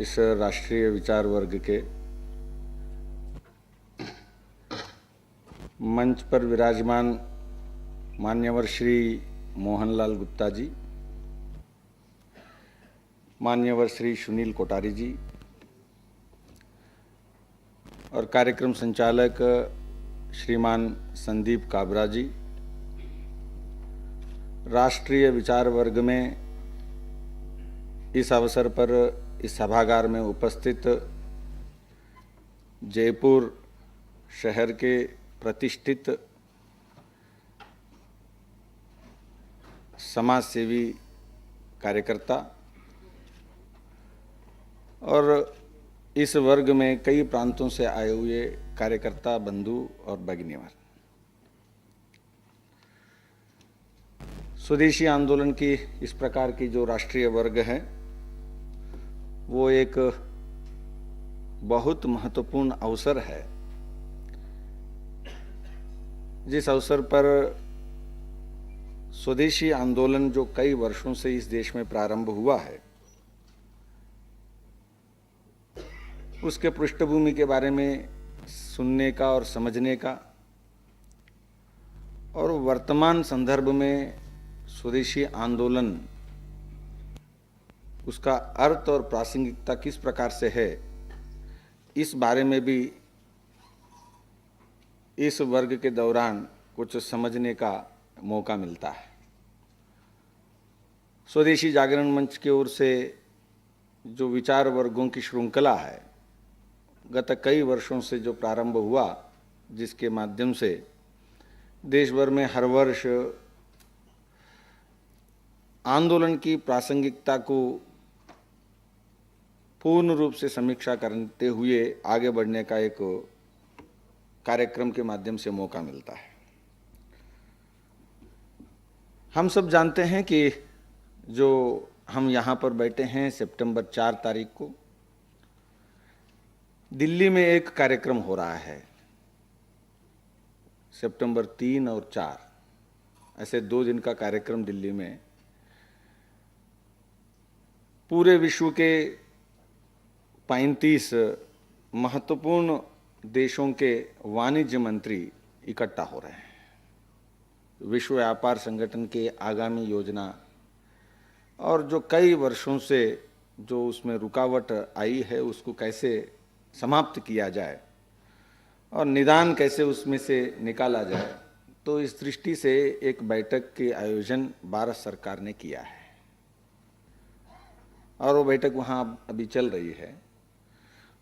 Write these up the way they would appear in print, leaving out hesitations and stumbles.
इस राष्ट्रीय विचार वर्ग के मंच पर विराजमान मान्यवर श्री मोहनलाल गुप्ता जी, मान्यवर श्री सुनील कोटारी जी और कार्यक्रम संचालक श्रीमान संदीप काबरा जी, राष्ट्रीय विचार वर्ग में इस अवसर पर इस सभागार में उपस्थित जयपुर शहर के प्रतिष्ठित समाज सेवी कार्यकर्ता और इस वर्ग में कई प्रांतों से आए हुए कार्यकर्ता बंधु और भगिनीवर, स्वदेशी आंदोलन की इस प्रकार की जो राष्ट्रीय वर्ग है वो एक बहुत महत्वपूर्ण अवसर है, जिस अवसर पर स्वदेशी आंदोलन जो कई वर्षों से इस देश में प्रारंभ हुआ है उसके पृष्ठभूमि के बारे में सुनने का और समझने का और वर्तमान संदर्भ में स्वदेशी आंदोलन उसका अर्थ और प्रासंगिकता किस प्रकार से है, इस बारे में भी इस वर्ग के दौरान कुछ समझने का मौका मिलता है। स्वदेशी जागरण मंच की ओर से जो विचार वर्गों की श्रृंखला है, गत कई वर्षों से जो प्रारंभ हुआ, जिसके माध्यम से देश भर में हर वर्ष आंदोलन की प्रासंगिकता को पूर्ण रूप से समीक्षा करते हुए आगे बढ़ने का एक कार्यक्रम के माध्यम से मौका मिलता है। हम सब जानते हैं कि जो हम यहाँ पर बैठे हैं, सितंबर 4 तारीख को दिल्ली में एक कार्यक्रम हो रहा है। सितंबर 3 और 4 ऐसे 2 दिन का कार्यक्रम दिल्ली में पूरे विश्व के 35 महत्वपूर्ण देशों के वाणिज्य मंत्री इकट्ठा हो रहे हैं। विश्व व्यापार संगठन के आगामी योजना और जो कई वर्षों से जो उसमें रुकावट आई है उसको कैसे समाप्त किया जाए और निदान कैसे उसमें से निकाला जाए, तो इस दृष्टि से एक बैठक के आयोजन भारत सरकार ने किया है और वो बैठक वहाँ अभी चल रही है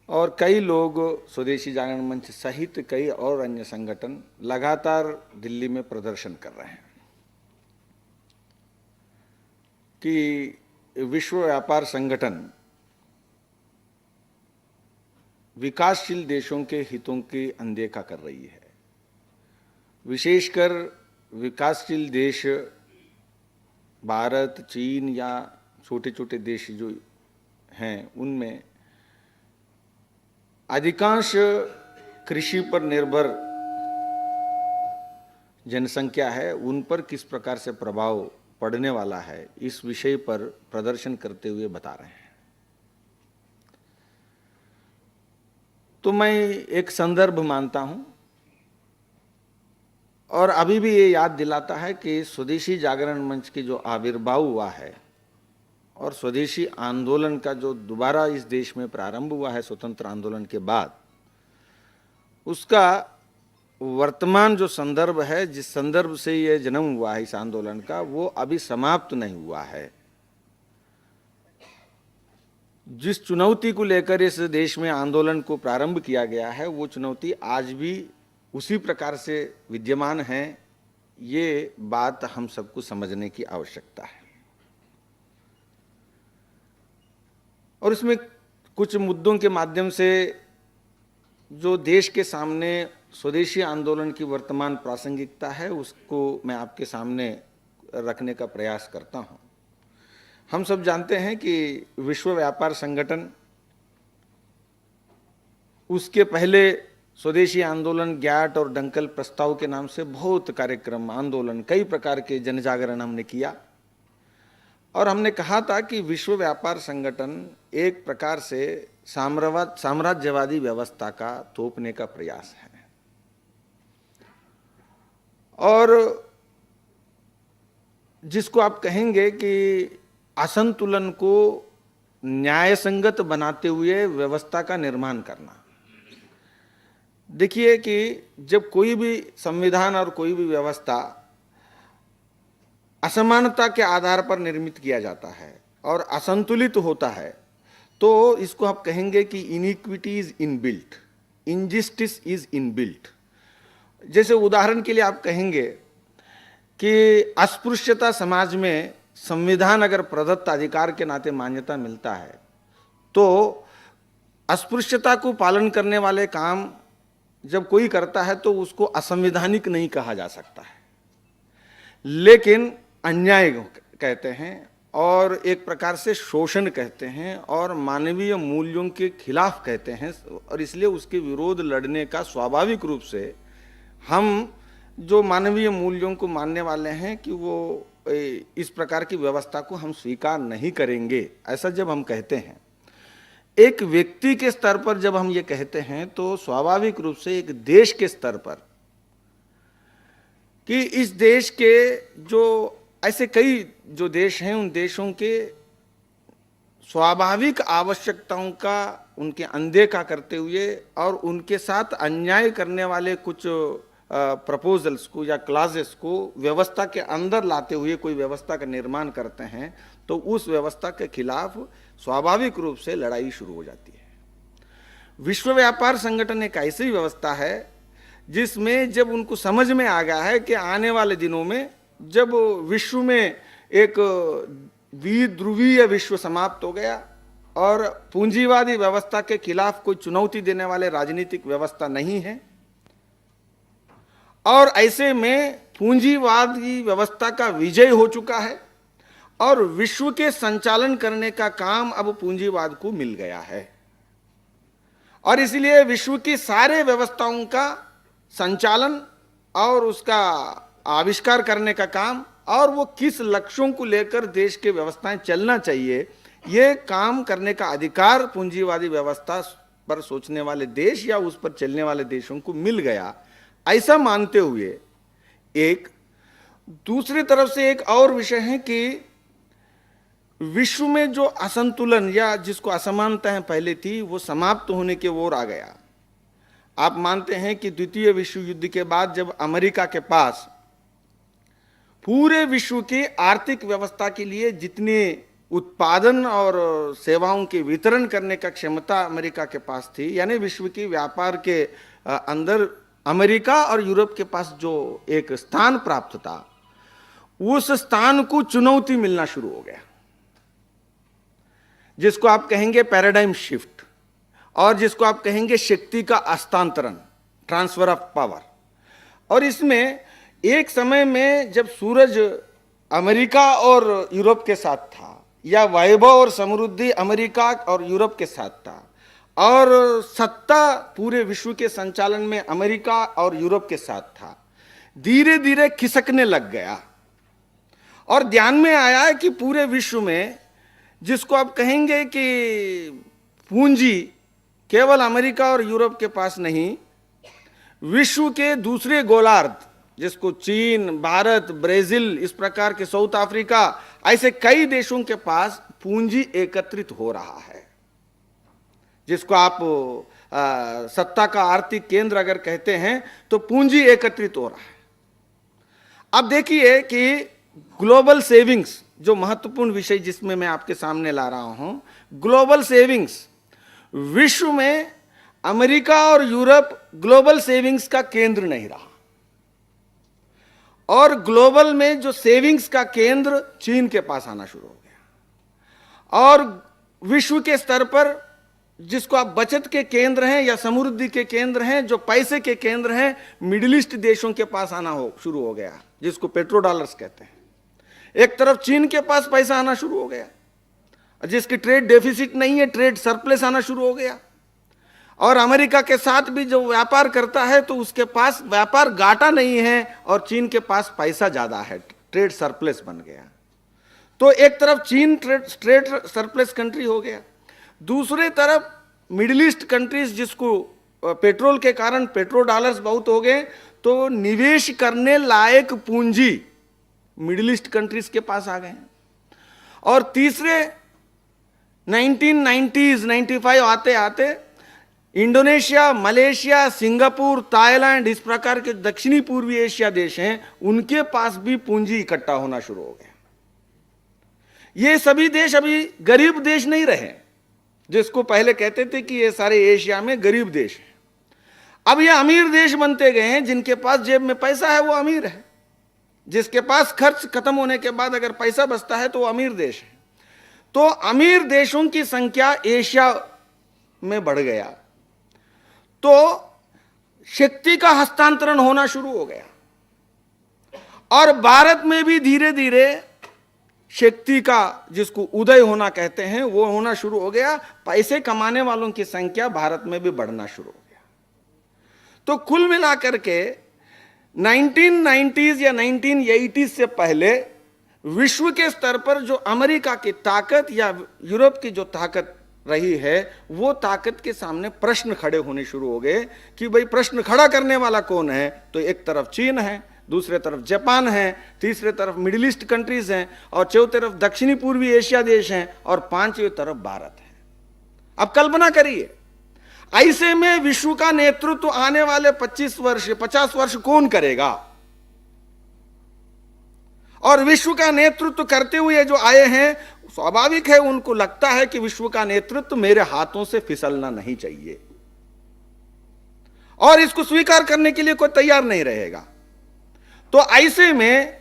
और कई लोग स्वदेशी जागरण मंच सहित कई और अन्य संगठन लगातार दिल्ली में प्रदर्शन कर रहे हैं कि विश्व व्यापार संगठन विकासशील देशों के हितों की अनदेखा कर रही है। विशेषकर विकासशील देश भारत, चीन या छोटे छोटे देश जो हैं उनमें अधिकांश कृषि पर निर्भर जनसंख्या है, उन पर किस प्रकार से प्रभाव पड़ने वाला है, इस विषय पर प्रदर्शन करते हुए बता रहे हैं। तो मैं एक संदर्भ मानता हूं और अभी भी ये याद दिलाता है कि स्वदेशी जागरण मंच की जो आविर्भाव हुआ है और स्वदेशी आंदोलन का जो दोबारा इस देश में प्रारंभ हुआ है स्वतंत्र आंदोलन के बाद, उसका वर्तमान जो संदर्भ है, जिस संदर्भ से ये जन्म हुआ है इस आंदोलन का, वो अभी समाप्त नहीं हुआ है। जिस चुनौती को लेकर इस देश में आंदोलन को प्रारंभ किया गया है वो चुनौती आज भी उसी प्रकार से विद्यमान है। ये बात हम सबको समझने की आवश्यकता है और इसमें कुछ मुद्दों के माध्यम से जो देश के सामने स्वदेशी आंदोलन की वर्तमान प्रासंगिकता है उसको मैं आपके सामने रखने का प्रयास करता हूं। हम सब जानते हैं कि विश्व व्यापार संगठन, उसके पहले स्वदेशी आंदोलन, ग्याट और डंकल प्रस्ताव के नाम से बहुत कार्यक्रम, आंदोलन, कई प्रकार के जनजागरण हमने किया और हमने कहा था कि विश्व व्यापार संगठन एक प्रकार से साम्राज्यवादी व्यवस्था का थोपने का प्रयास है और जिसको आप कहेंगे कि असंतुलन को न्यायसंगत बनाते हुए व्यवस्था का निर्माण करना। देखिए कि जब कोई भी संविधान और कोई भी व्यवस्था असमानता के आधार पर निर्मित किया जाता है और असंतुलित होता है तो इसको आप कहेंगे कि iniquity is inbuilt, injustice is inbuilt. जैसे उदाहरण के लिए आप कहेंगे कि अस्पृश्यता समाज में संविधान अगर प्रदत्त अधिकार के नाते मान्यता मिलता है तो अस्पृश्यता को पालन करने वाले काम जब कोई करता है तो उसको असंवैधानिक नहीं कहा जा सकता है, लेकिन अन्याय कहते हैं और एक प्रकार से शोषण कहते हैं और मानवीय मूल्यों के खिलाफ कहते हैं और इसलिए उसके विरोध लड़ने का स्वाभाविक रूप से हम जो मानवीय मूल्यों को मानने वाले हैं कि वो इस प्रकार की व्यवस्था को हम स्वीकार नहीं करेंगे, ऐसा जब हम कहते हैं एक व्यक्ति के स्तर पर जब हम ये कहते हैं तो स्वाभाविक रूप से एक देश के स्तर पर कि इस देश के जो ऐसे कई जो देश हैं उन देशों के स्वाभाविक आवश्यकताओं का उनके अनदेखा करते हुए और उनके साथ अन्याय करने वाले कुछ प्रपोजल्स को या क्लाजेस को व्यवस्था के अंदर लाते हुए कोई व्यवस्था का निर्माण करते हैं तो उस व्यवस्था के खिलाफ स्वाभाविक रूप से लड़ाई शुरू हो जाती है। विश्व व्यापार संगठन एक ऐसी व्यवस्था है जिसमें जब उनको समझ में आ गया है कि आने वाले दिनों में जब विश्व में एक द्विध्रुवीय विश्व समाप्त हो गया और पूंजीवादी व्यवस्था के खिलाफ कोई चुनौती देने वाले राजनीतिक व्यवस्था नहीं है और ऐसे में पूंजीवादी व्यवस्था का विजय हो चुका है और विश्व के संचालन करने का काम अब पूंजीवाद को मिल गया है और इसलिए विश्व की सारे व्यवस्थाओं का संचालन और उसका आविष्कार करने का काम और वो किस लक्ष्यों को लेकर देश के व्यवस्थाएं चलना चाहिए ये काम करने का अधिकार पूंजीवादी व्यवस्था पर सोचने वाले देश या उस पर चलने वाले देशों को मिल गया, ऐसा मानते हुए एक दूसरी तरफ से एक और विषय है कि विश्व में जो असंतुलन या जिसको असमानताएं पहले थी वो समाप्त होने की ओर आ गया। आप मानते हैं कि द्वितीय विश्व युद्ध के बाद जब अमेरिका के पास पूरे विश्व की आर्थिक व्यवस्था के लिए जितने उत्पादन और सेवाओं के वितरण करने का क्षमता अमेरिका के पास थी, यानी विश्व की व्यापार के अंदर अमेरिका और यूरोप के पास जो एक स्थान प्राप्त था उस स्थान को चुनौती मिलना शुरू हो गया, जिसको आप कहेंगे पैराडाइम शिफ्ट और जिसको आप कहेंगे शक्ति का हस्तांतरण, ट्रांसफर ऑफ पावर। और इसमें एक समय में जब सूरज अमेरिका और यूरोप के साथ था या वैभव और समृद्धि अमेरिका और यूरोप के साथ था और सत्ता पूरे विश्व के संचालन में अमेरिका और यूरोप के साथ था, धीरे धीरे खिसकने लग गया और ध्यान में आया कि पूरे विश्व में जिसको आप कहेंगे कि पूंजी केवल अमेरिका और यूरोप के पास नहीं, विश्व के दूसरे गोलार्ध जिसको चीन, भारत, ब्राजील, इस प्रकार के साउथ अफ्रीका, ऐसे कई देशों के पास पूंजी एकत्रित हो रहा है, जिसको आप सत्ता का आर्थिक केंद्र अगर कहते हैं तो पूंजी एकत्रित हो रहा है। अब देखिए कि ग्लोबल सेविंग्स जो महत्वपूर्ण विषय जिसमें मैं आपके सामने ला रहा हूं, ग्लोबल सेविंग्स विश्व में अमेरिका और यूरोप ग्लोबल सेविंग्स का केंद्र नहीं रहा और ग्लोबल में जो सेविंग्स का केंद्र चीन के पास आना शुरू हो गया और विश्व के स्तर पर जिसको आप बचत के केंद्र हैं या समृद्धि के केंद्र हैं, जो पैसे के केंद्र हैं, मिडिल ईस्ट देशों के पास आना शुरू हो गया, जिसको पेट्रो डॉलर्स कहते हैं। एक तरफ चीन के पास पैसा आना शुरू हो गया, जिसकी ट्रेड डेफिसिट नहीं है, ट्रेड सरप्लस आना शुरू हो गया और अमेरिका के साथ भी जो व्यापार करता है तो उसके पास व्यापार घाटा नहीं है और चीन के पास पैसा ज्यादा है, ट्रेड सरप्लस बन गया। तो एक तरफ चीन स्ट्रेट सरप्लस कंट्री हो गया, दूसरे तरफ मिडिल ईस्ट कंट्रीज जिसको पेट्रोल के कारण पेट्रोल डॉलर्स बहुत हो गए, तो निवेश करने लायक पूंजी मिडिल ईस्ट कंट्रीज के पास आ गए हैं। और तीसरे 1990s 95 आते आते इंडोनेशिया, मलेशिया, सिंगापुर, ताइलैंड, इस प्रकार के दक्षिणी पूर्वी एशिया देश हैं, उनके पास भी पूंजी इकट्ठा होना शुरू हो गया। ये सभी देश अभी गरीब देश नहीं रहे, जिसको पहले कहते थे कि ये सारे एशिया में गरीब देश हैं। अब ये अमीर देश बनते गए हैं, जिनके पास जेब में पैसा है वो अमीर है, जिसके पास खर्च खत्म होने के बाद अगर पैसा बचता है तो वो अमीर देश है। तो अमीर देशों की संख्या एशिया में बढ़ गया, तो शक्ति का हस्तांतरण होना शुरू हो गया, और भारत में भी धीरे धीरे शक्ति का, जिसको उदय होना कहते हैं, वो होना शुरू हो गया। पैसे कमाने वालों की संख्या भारत में भी बढ़ना शुरू हो गया। तो कुल मिलाकर के 1990s या 1980s से पहले विश्व के स्तर पर जो अमेरिका की ताकत या यूरोप की जो ताकत रही है, वो ताकत के सामने प्रश्न खड़े होने शुरू हो गए कि भाई प्रश्न खड़ा करने वाला कौन है। तो एक तरफ चीन है, दूसरे तरफ जापान है, तीसरे तरफ मिडिल ईस्ट कंट्रीज हैं, और चौथी तरफ दक्षिणी पूर्वी एशिया देश हैं, और पांचवी तरफ भारत है। अब कल्पना करिए, ऐसे में विश्व का नेतृत्व आने वाले 50 वर्ष कौन करेगा? और विश्व का नेतृत्व करते हुए जो आए हैं, स्वाभाविक है उनको लगता है कि विश्व का नेतृत्व मेरे हाथों से फिसलना नहीं चाहिए, और इसको स्वीकार करने के लिए कोई तैयार नहीं रहेगा। तो ऐसे में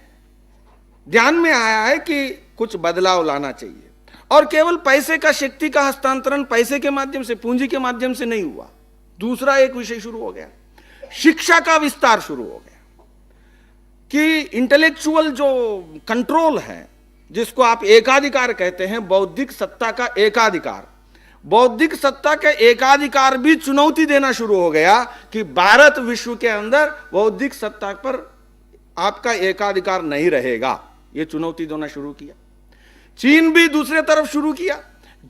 ध्यान में आया है कि कुछ बदलाव लाना चाहिए, और केवल पैसे का, शक्ति का हस्तांतरण पैसे के माध्यम से, पूंजी के माध्यम से नहीं हुआ। दूसरा एक विषय शुरू हो गया, शिक्षा का विस्तार शुरू हो गया, कि इंटेलेक्चुअल जो कंट्रोल है, जिसको आप एकाधिकार कहते हैं, बौद्धिक सत्ता का एकाधिकार, बौद्धिक सत्ता के एकाधिकार भी चुनौती देना शुरू हो गया कि भारत विश्व के अंदर बौद्धिक सत्ता पर आपका एकाधिकार नहीं रहेगा। यह चुनौती देना शुरू किया। चीन भी दूसरे तरफ शुरू किया,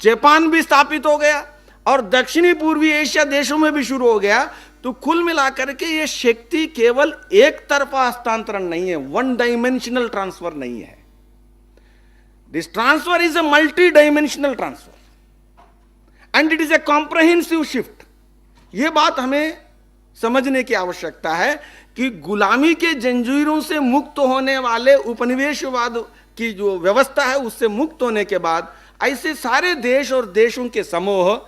जापान भी स्थापित हो गया, और दक्षिणी पूर्वी एशिया देशों में भी शुरू हो गया। तो कुल मिलाकर के ये शक्ति केवल एक तरफा हस्तांतरण नहीं है, वन डायमेंशनल ट्रांसफर नहीं है। This transfer is a multi dimensional transfer and it is a comprehensive shift. यह बात हमें समझने की आवश्यकता है कि गुलामी के जंजीरों से मुक्त होने वाले उपनिवेशवाद की जो व्यवस्था है, उससे मुक्त होने के बाद ऐसे सारे देश और देशों के समूह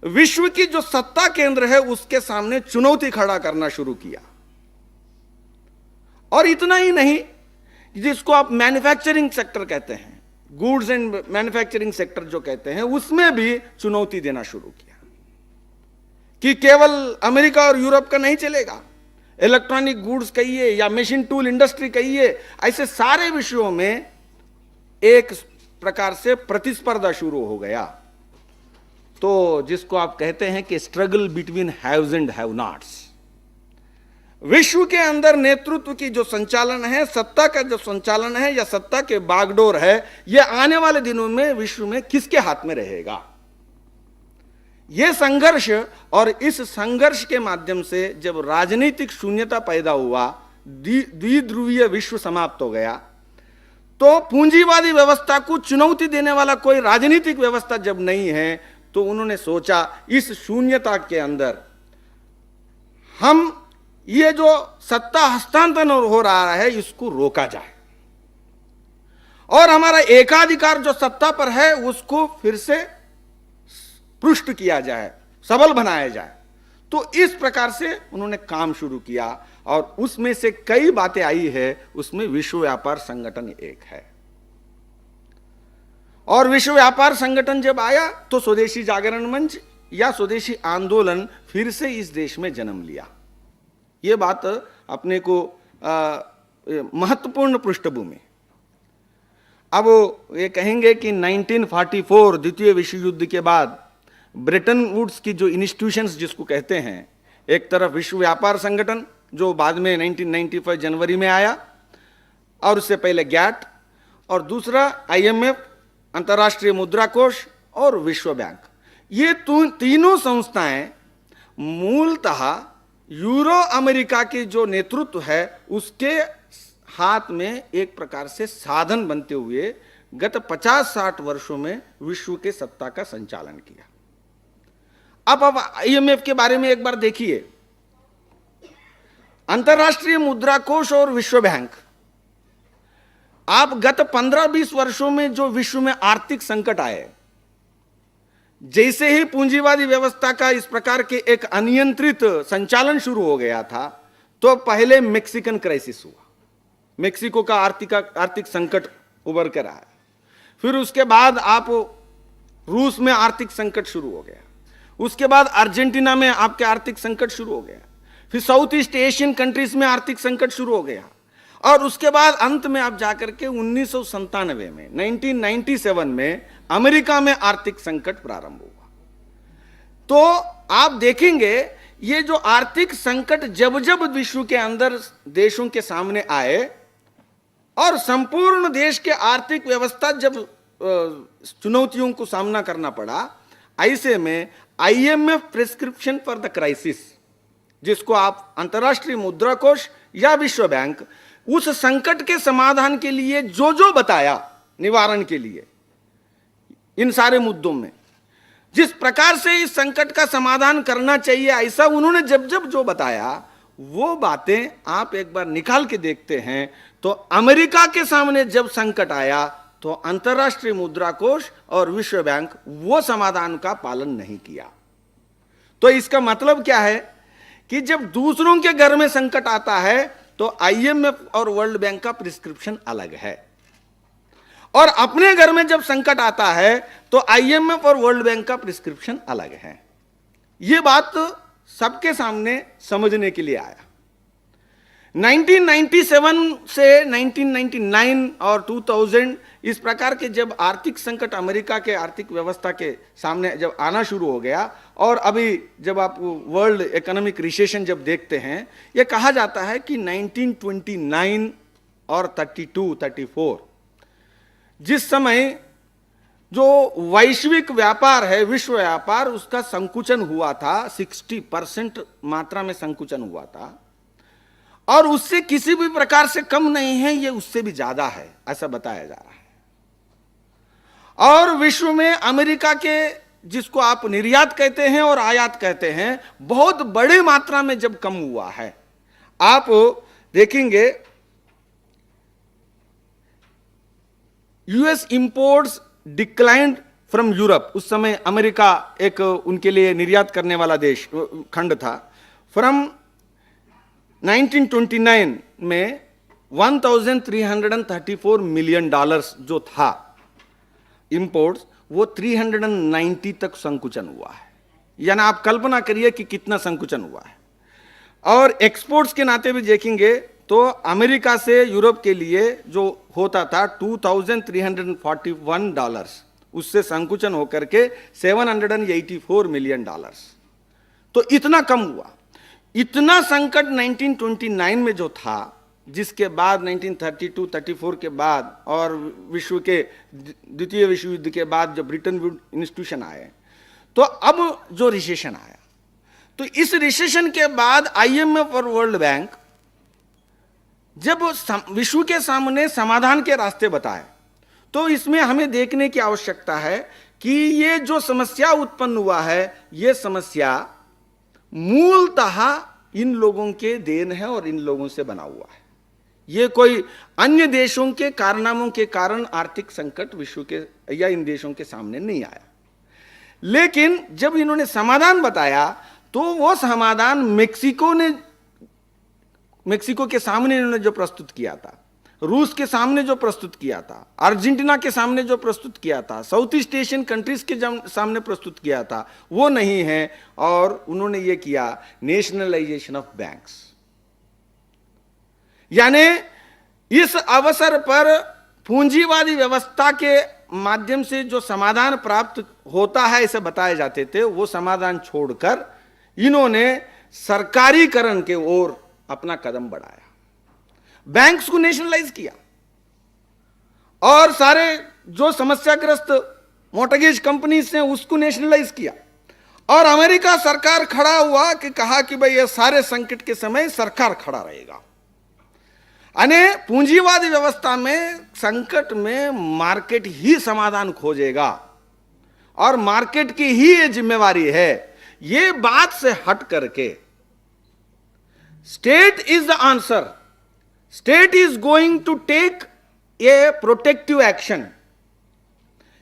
विश्व की जो सत्ता केंद्र है उसके सामने चुनौती खड़ा करना शुरू किया। और इतना ही नहीं, जिसको आप मैन्युफैक्चरिंग सेक्टर कहते हैं, गुड्स एंड मैन्युफैक्चरिंग सेक्टर जो कहते हैं, उसमें भी चुनौती देना शुरू किया कि केवल अमेरिका और यूरोप का नहीं चलेगा, इलेक्ट्रॉनिक गुड्स कहिए या मशीन टूल इंडस्ट्री कहिए, ऐसे सारे विषयों में एक प्रकार से प्रतिस्पर्धा शुरू हो गया। तो जिसको आप कहते हैं कि struggle between haves and have nots. विश्व के अंदर नेतृत्व की जो संचालन है, सत्ता का जो संचालन है या सत्ता के बागडोर है, यह आने वाले दिनों में विश्व में किसके हाथ में रहेगा? यह संघर्ष, और इस संघर्ष के माध्यम से जब राजनीतिक शून्यता पैदा हुआ, द्विध्रुवीय विश्व समाप्त हो गया, तो पूंजीवादी व्यवस्था को चुनौती देने वाला कोई राजनीतिक व्यवस्था जब नहीं है, तो उन्होंने सोचा इस शून्यता के अंदर हम ये जो सत्ता हस्तांतरण हो रहा है इसको रोका जाए, और हमारा एकाधिकार जो सत्ता पर है उसको फिर से पुष्ट किया जाए, सबल बनाया जाए। तो इस प्रकार से उन्होंने काम शुरू किया, और उसमें से कई बातें आई है, उसमें विश्व व्यापार संगठन एक है। और विश्व व्यापार संगठन जब आया तो स्वदेशी जागरण मंच या स्वदेशी आंदोलन फिर से इस देश में जन्म लिया। यह बात अपने को महत्वपूर्ण पृष्ठभूमि। अब ये कहेंगे कि 1944 द्वितीय विश्व युद्ध के बाद ब्रेटन वुड्स की जो इंस्टीट्यूशंस जिसको कहते हैं, एक तरफ विश्व व्यापार संगठन जो बाद में 1995 जनवरी में आया, और उससे पहले गैट, और दूसरा IMF, अंतर्राष्ट्रीय मुद्रा कोष और विश्व बैंक। ये तीनों संस्थाएं मूलतः यूरो अमेरिका के जो नेतृत्व है उसके हाथ में एक प्रकार से साधन बनते हुए गत 50-60 वर्षों में विश्व के सत्ता का संचालन किया। अब IMF के बारे में एक बार देखिए। अंतर्राष्ट्रीय मुद्रा कोष और विश्व बैंक, आप गत 15-20 वर्षों में जो विश्व में आर्थिक संकट आए, जैसे ही पूंजीवादी व्यवस्था का इस प्रकार के एक अनियंत्रित संचालन शुरू हो गया था, तो पहले मेक्सिकन क्राइसिस हुआ, मेक्सिको का आर्थिक संकट उभर कर आया। फिर उसके बाद आप रूस में आर्थिक संकट शुरू हो गया, उसके बाद अर्जेंटीना में आपके आर्थिक संकट शुरू हो गया, फिर साउथ ईस्ट एशियन कंट्रीज में आर्थिक संकट शुरू हो गया, और उसके बाद अंत में आप जाकर के 1997 में 1997 में अमेरिका में आर्थिक संकट प्रारंभ हुआ। तो आप देखेंगे ये जो आर्थिक संकट जब जब विश्व के अंदर देशों के सामने आए और संपूर्ण देश के आर्थिक व्यवस्था जब चुनौतियों को सामना करना पड़ा, ऐसे में IMF prescription for the crisis, जिसको आप अंतर्राष्ट्रीय मुद्रा कोष या विश्व बैंक उस संकट के समाधान के लिए जो बताया, निवारण के लिए इन सारे मुद्दों में जिस प्रकार से इस संकट का समाधान करना चाहिए, ऐसा उन्होंने जब जो बताया, वो बातें आप एक बार निकाल के देखते हैं तो अमेरिका के सामने जब संकट आया तो अंतर्राष्ट्रीय मुद्रा कोष और विश्व बैंक वो समाधान का पालन नहीं किया। तो इसका मतलब क्या है कि जब दूसरों के घर में संकट आता है तो IMF और वर्ल्ड बैंक का प्रिस्क्रिप्शन अलग है, और अपने घर में जब संकट आता है तो IMF और वर्ल्ड बैंक का प्रिस्क्रिप्शन अलग है। यह बात सबके सामने समझने के लिए आया। 1997 से 1999 और 2000 इस प्रकार के जब आर्थिक संकट अमेरिका के आर्थिक व्यवस्था के सामने जब आना शुरू हो गया, और अभी जब आप वर्ल्ड इकोनॉमिक रिसेशन जब देखते हैं, यह कहा जाता है कि 1929 और 32-34 जिस समय जो वैश्विक व्यापार है, विश्व व्यापार, उसका संकुचन हुआ था, 60% मात्रा में संकुचन हुआ था, और उससे किसी भी प्रकार से कम नहीं है, ये उससे भी ज्यादा है, ऐसा बताया जा रहा है। और विश्व में अमेरिका के, जिसको आप निर्यात कहते हैं और आयात कहते हैं, बहुत बड़ी मात्रा में जब कम हुआ है। आप देखेंगे US imports declined from Europe, उस समय अमेरिका एक उनके लिए निर्यात करने वाला देश खंड था। फ्रॉम 1929 में $1334 मिलियन जो था इंपोर्ट्स, वो 390 तक संकुचन हुआ है। यानी आप कल्पना करिए कि कितना संकुचन हुआ है। और एक्सपोर्ट्स के नाते भी देखेंगे तो अमेरिका से यूरोप के लिए जो होता था $2,341, उससे संकुचन होकर के $784 मिलियन। तो इतना कम हुआ। इतना संकट 1929 में जो था, जिसके बाद 1932-34 के बाद और विश्व के द्वितीय विश्व युद्ध के बाद जब ब्रिटेन वुड इंस्टीट्यूशन आए, तो अब जो रिसेशन आया, तो इस रिसेशन के बाद IMF और वर्ल्ड बैंक जब विश्व के सामने समाधान के रास्ते बताए, तो इसमें हमें देखने की आवश्यकता है कि ये जो समस्या उत्पन्न हुआ है, ये समस्या मूलतः इन लोगों के देन है और इन लोगों से बना हुआ है। ये कोई अन्य देशों के कारनामों के कारण आर्थिक संकट विश्व के या इन देशों के सामने नहीं आया। लेकिन जब इन्होंने समाधान बताया, तो वो समाधान मेक्सिको के सामने इन्होंने जो प्रस्तुत किया था, रूस के सामने जो प्रस्तुत किया था, अर्जेंटीना के सामने जो प्रस्तुत किया था, साउथ ईस्ट एशियन कंट्रीज के सामने प्रस्तुत किया था, वो नहीं है। और उन्होंने ये किया नेशनलाइजेशन ऑफ बैंक्स। यानी इस अवसर पर पूंजीवादी व्यवस्था के माध्यम से जो समाधान प्राप्त होता है, ऐसे बताए जाते थे, वो समाधान छोड़कर इन्होंने सरकारीकरण के ओर अपना कदम बढ़ाया, बैंक्स को नेशनलाइज किया। और सारे जो समस्याग्रस्त मॉर्टगेज कंपनीज ने उसको नेशनलाइज किया, और अमेरिका सरकार खड़ा हुआ कि कहा कि भाई ये सारे संकट के समय सरकार खड़ा रहेगा। अने पूंजीवादी व्यवस्था में संकट में मार्केट ही समाधान खोजेगा और मार्केट की ही ये जिम्मेवारी है। ये बात से हट करके state is the answer, state is going to take a protective action,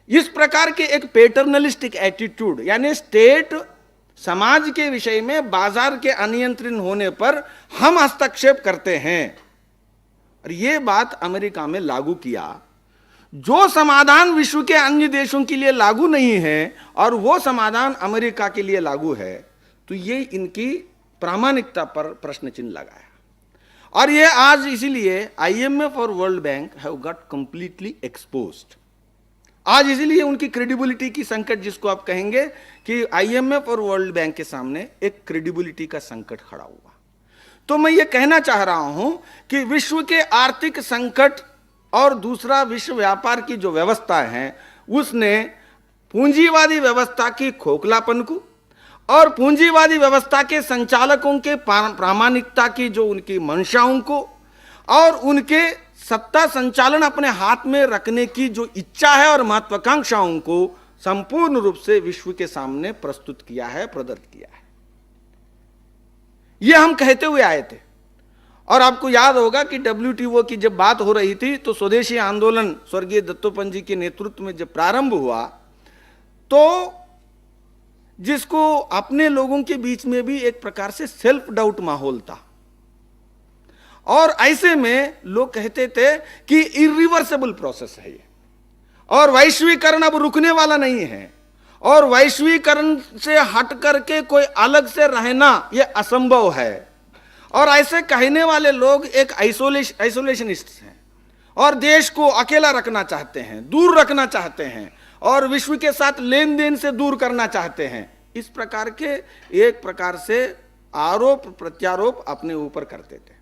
इस प्रकार के एक पैटर्नलिस्टिक एटीट्यूड, यानी स्टेट समाज के विषय में बाजार के अनियंत्रित होने पर हम हस्तक्षेप करते हैं, और यह बात अमेरिका में लागू किया। जो समाधान विश्व के अन्य देशों के लिए लागू नहीं है और वो समाधान अमेरिका के लिए लागू है, तो ये इनकी प्रामाणिकता पर प्रश्न चिन्ह लगाया। और ये आज इसीलिए IMF और world bank have got completely exposed. आज इसीलिए उनकी क्रेडिबिलिटी की संकट, जिसको आप कहेंगे कि IMF और वर्ल्ड बैंक के सामने एक क्रेडिबिलिटी का संकट खड़ा हुआ। तो मैं ये कहना चाह रहा हूं कि विश्व के आर्थिक संकट और दूसरा विश्व व्यापार की जो व्यवस्था है, उसने पूंजीवादी व्यवस्था की खोखलापन को और पूंजीवादी व्यवस्था के संचालकों के प्रामाणिकता की जो उनकी मंशाओं को और उनके सत्ता संचालन अपने हाथ में रखने की जो इच्छा है और महत्वाकांक्षाओं को संपूर्ण रूप से विश्व के सामने प्रस्तुत किया है, प्रदर्शित किया है। यह हम कहते हुए आए थे। और आपको याद होगा कि WTO की जब बात हो रही थी तो स्वदेशी आंदोलन स्वर्गीय दत्तोपंत जी के नेतृत्व में जब प्रारंभ हुआ, तो जिसको अपने लोगों के बीच में भी एक प्रकार से सेल्फ डाउट माहौल था, और ऐसे में लोग कहते थे कि इरिवर्सिबल प्रोसेस है ये, और वैश्वीकरण अब रुकने वाला नहीं है, और वैश्वीकरण से हट करके कोई अलग से रहना ये असंभव है। और ऐसे कहने वाले लोग एक आइसोलेशनिस्ट हैं और देश को अकेला रखना चाहते हैं, दूर रखना चाहते हैं, और विश्व के साथ लेन देन से दूर करना चाहते हैं। इस प्रकार के एक प्रकार से आरोप प्रत्यारोप अपने ऊपर करते थे।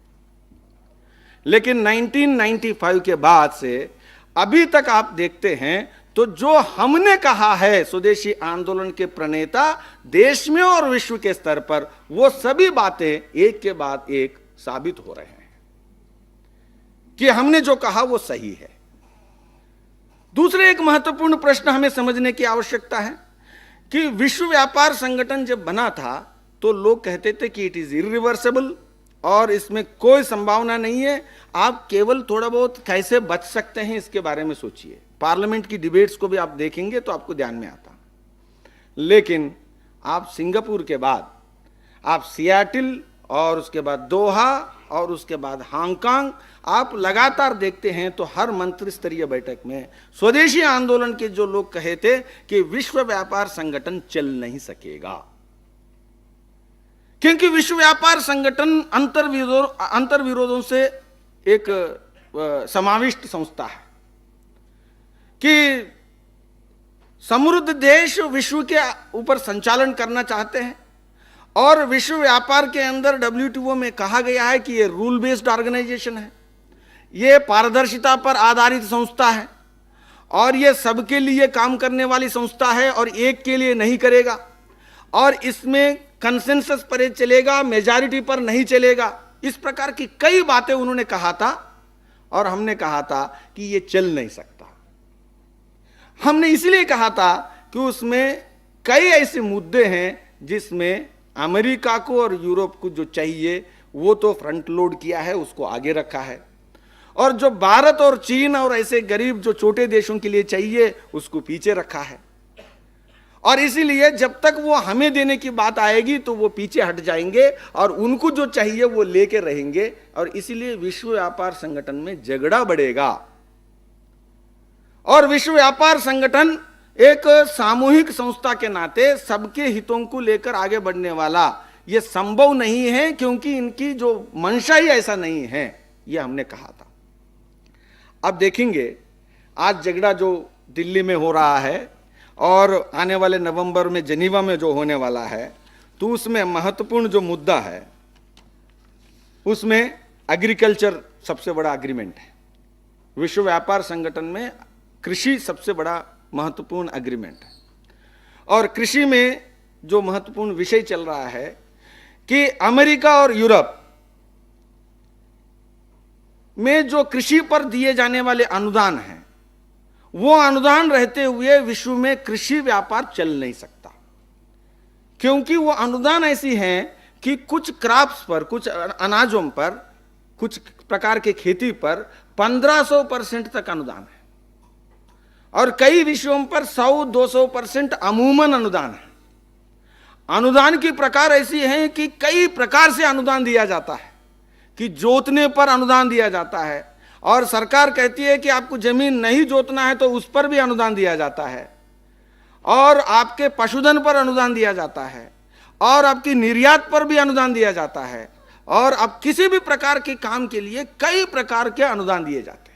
लेकिन 1995 के बाद से अभी तक आप देखते हैं तो जो हमने कहा है स्वदेशी आंदोलन के प्रणेता देश में और विश्व के स्तर पर, वो सभी बातें एक के बाद एक साबित हो रहे हैं कि हमने जो कहा वो सही है। दूसरे एक महत्वपूर्ण प्रश्न हमें समझने की आवश्यकता है कि विश्व व्यापार संगठन जब बना था तो लोग कहते थे कि इट इज इरिवर्सिबल और इसमें कोई संभावना नहीं है, आप केवल थोड़ा बहुत कैसे बच सकते हैं इसके बारे में सोचिए। पार्लियामेंट की डिबेट्स को भी आप देखेंगे तो आपको ध्यान में आता। लेकिन आप सिंगापुर के बाद आप सियाटिल और उसके बाद दोहा और उसके बाद हांगकांग आप लगातार देखते हैं तो हर मंत्री स्तरीय बैठक में स्वदेशी आंदोलन के जो लोग कहे थे कि विश्व व्यापार संगठन चल नहीं सकेगा, क्योंकि विश्व व्यापार संगठन अंतर्विरोधों से एक समाविष्ट संस्था है कि समृद्ध देश विश्व के ऊपर संचालन करना चाहते हैं, और विश्व व्यापार के अंदर WTO में कहा गया है कि ये रूल बेस्ड ऑर्गेनाइजेशन है, ये पारदर्शिता पर आधारित संस्था है, और ये सबके लिए काम करने वाली संस्था है और एक के लिए नहीं करेगा, और इसमें कंसेंसस पर चलेगा, मेजॉरिटी पर नहीं चलेगा। इस प्रकार की कई बातें उन्होंने कहा था और हमने कहा था कि ये चल नहीं सकता। हमने इसलिए कहा था कि उसमें कई ऐसे मुद्दे हैं जिसमें अमेरिका को और यूरोप को जो चाहिए वो तो फ्रंट लोड किया है, उसको आगे रखा है, और जो भारत और चीन और ऐसे गरीब जो छोटे देशों के लिए चाहिए उसको पीछे रखा है। और इसीलिए जब तक वो हमें देने की बात आएगी तो वो पीछे हट जाएंगे और उनको जो चाहिए वो लेके रहेंगे, और इसीलिए विश्व व्यापार संगठन में झगड़ा बढ़ेगा। और विश्व व्यापार संगठन एक सामूहिक संस्था के नाते सबके हितों को लेकर आगे बढ़ने वाला ये संभव नहीं है, क्योंकि इनकी जो मंशा ही ऐसा नहीं है, ये हमने कहा था। अब देखेंगे आज झगड़ा जो दिल्ली में हो रहा है और आने वाले नवंबर में जेनीवा में जो होने वाला है, तो उसमें महत्वपूर्ण जो मुद्दा है उसमें एग्रीकल्चर सबसे बड़ा एग्रीमेंट है। विश्व व्यापार संगठन में कृषि सबसे बड़ा महत्वपूर्ण एग्रीमेंट है। और कृषि में जो महत्वपूर्ण विषय चल रहा है कि अमेरिका और यूरोप में जो कृषि पर दिए जाने वाले अनुदान हैं, वो अनुदान रहते हुए विश्व में कृषि व्यापार चल नहीं सकता, क्योंकि वो अनुदान ऐसी हैं कि कुछ क्रॉप्स पर, कुछ अनाजों पर, कुछ प्रकार के खेती पर 1500% तक अनुदान है और कई विषयों पर 100-200% अमूमन अनुदान है। अनुदान की प्रकार ऐसी हैं कि कई प्रकार से अनुदान दिया जाता है, कि जोतने पर अनुदान दिया जाता है और सरकार कहती है कि आपको जमीन नहीं जोतना है तो उस पर भी अनुदान दिया जाता है, और आपके पशुधन पर अनुदान दिया जाता है, और आपकी निर्यात पर भी अनुदान दिया जाता है, और अब किसी भी प्रकार के काम के लिए कई प्रकार के अनुदान दिए जाते हैं।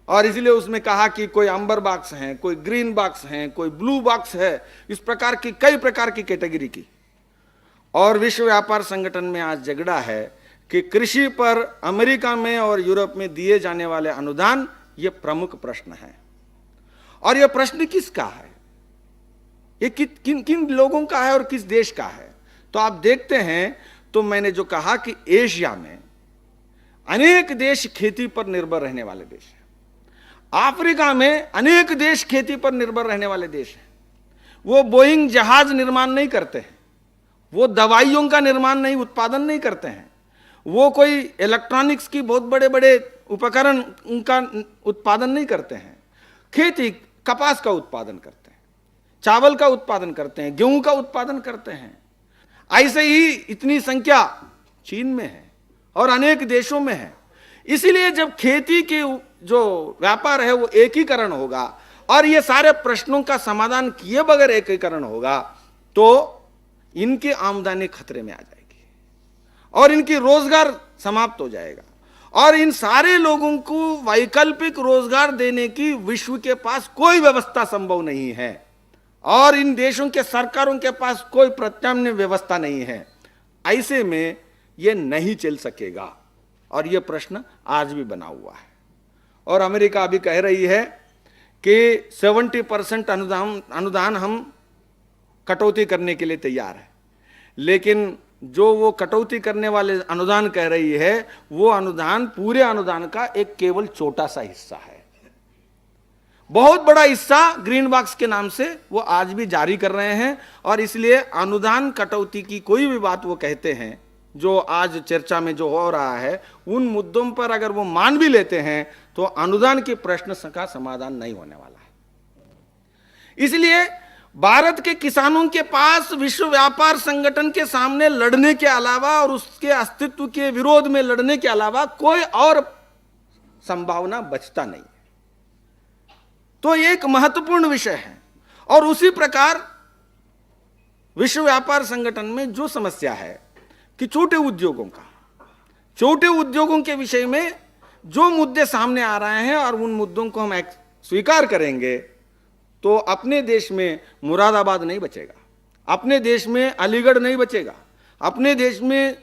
और इसलिए उसमें कहा कि कोई अंबर बॉक्स हैं, कोई ग्रीन बॉक्स हैं, कोई ब्लू बॉक्स है, इस प्रकार की कई प्रकार की कैटेगरी की। और विश्व व्यापार संगठन में आज झगड़ा है कि कृषि पर अमेरिका में और यूरोप में दिए जाने वाले अनुदान, ये प्रमुख प्रश्न है। और यह प्रश्न किसका है, ये किन किन लोगों का है और किस देश का है? तो आप देखते हैं, तो मैंने जो कहा कि एशिया में अनेक देश खेती पर निर्भर रहने वाले देश हैं, अफ्रीका में अनेक देश खेती पर निर्भर रहने वाले देश हैं। वो बोइंग जहाज निर्माण नहीं करते हैं, वो दवाइयों का निर्माण नहीं, उत्पादन नहीं करते हैं, वो कोई इलेक्ट्रॉनिक्स की बहुत बड़े बड़े उपकरण का उत्पादन नहीं करते हैं। खेती कपास का उत्पादन करते हैं, चावल का उत्पादन करते हैं, गेहूं का उत्पादन करते हैं। ऐसे ही इतनी संख्या चीन में है और अनेक देशों में है। इसीलिए जब खेती के जो व्यापार है वो एकीकरण होगा और ये सारे प्रश्नों का समाधान किए बगैर एकीकरण होगा, तो इनकी आमदनी खतरे में आ जाएगी और इनकी रोजगार समाप्त हो जाएगा, और इन सारे लोगों को वैकल्पिक रोजगार देने की विश्व के पास कोई व्यवस्था संभव नहीं है और इन देशों के सरकारों के पास कोई प्रत्याम्नाय व्यवस्था नहीं है। ऐसे में यह नहीं चल सकेगा और यह प्रश्न आज भी बना हुआ है। और अमेरिका अभी कह रही है कि 70% अनुदान हम कटौती करने के लिए तैयार है, लेकिन जो वो कटौती करने वाले अनुदान कह रही है, वो अनुदान पूरे अनुदान का एक केवल छोटा सा हिस्सा है। बहुत बड़ा हिस्सा ग्रीन बॉक्स के नाम से वो आज भी जारी कर रहे हैं और इसलिए अनुदान कटौती की कोई भी बात वो कहते हैं, जो आज चर्चा में जो हो रहा है, उन मुद्दों पर अगर वो मान भी लेते हैं तो अनुदान के प्रश्न का समाधान नहीं होने वाला है। इसलिए भारत के किसानों के पास विश्व व्यापार संगठन के सामने लड़ने के अलावा और उसके अस्तित्व के विरोध में लड़ने के अलावा कोई और संभावना बचता नहीं। तो ये एक महत्वपूर्ण विषय है। और उसी प्रकार विश्व व्यापार संगठन में जो समस्या है कि छोटे उद्योगों के विषय में जो मुद्दे सामने आ रहे हैं और उन मुद्दों को हम स्वीकार करेंगे तो अपने देश में मुरादाबाद नहीं बचेगा, अपने देश में अलीगढ़ नहीं बचेगा, अपने देश में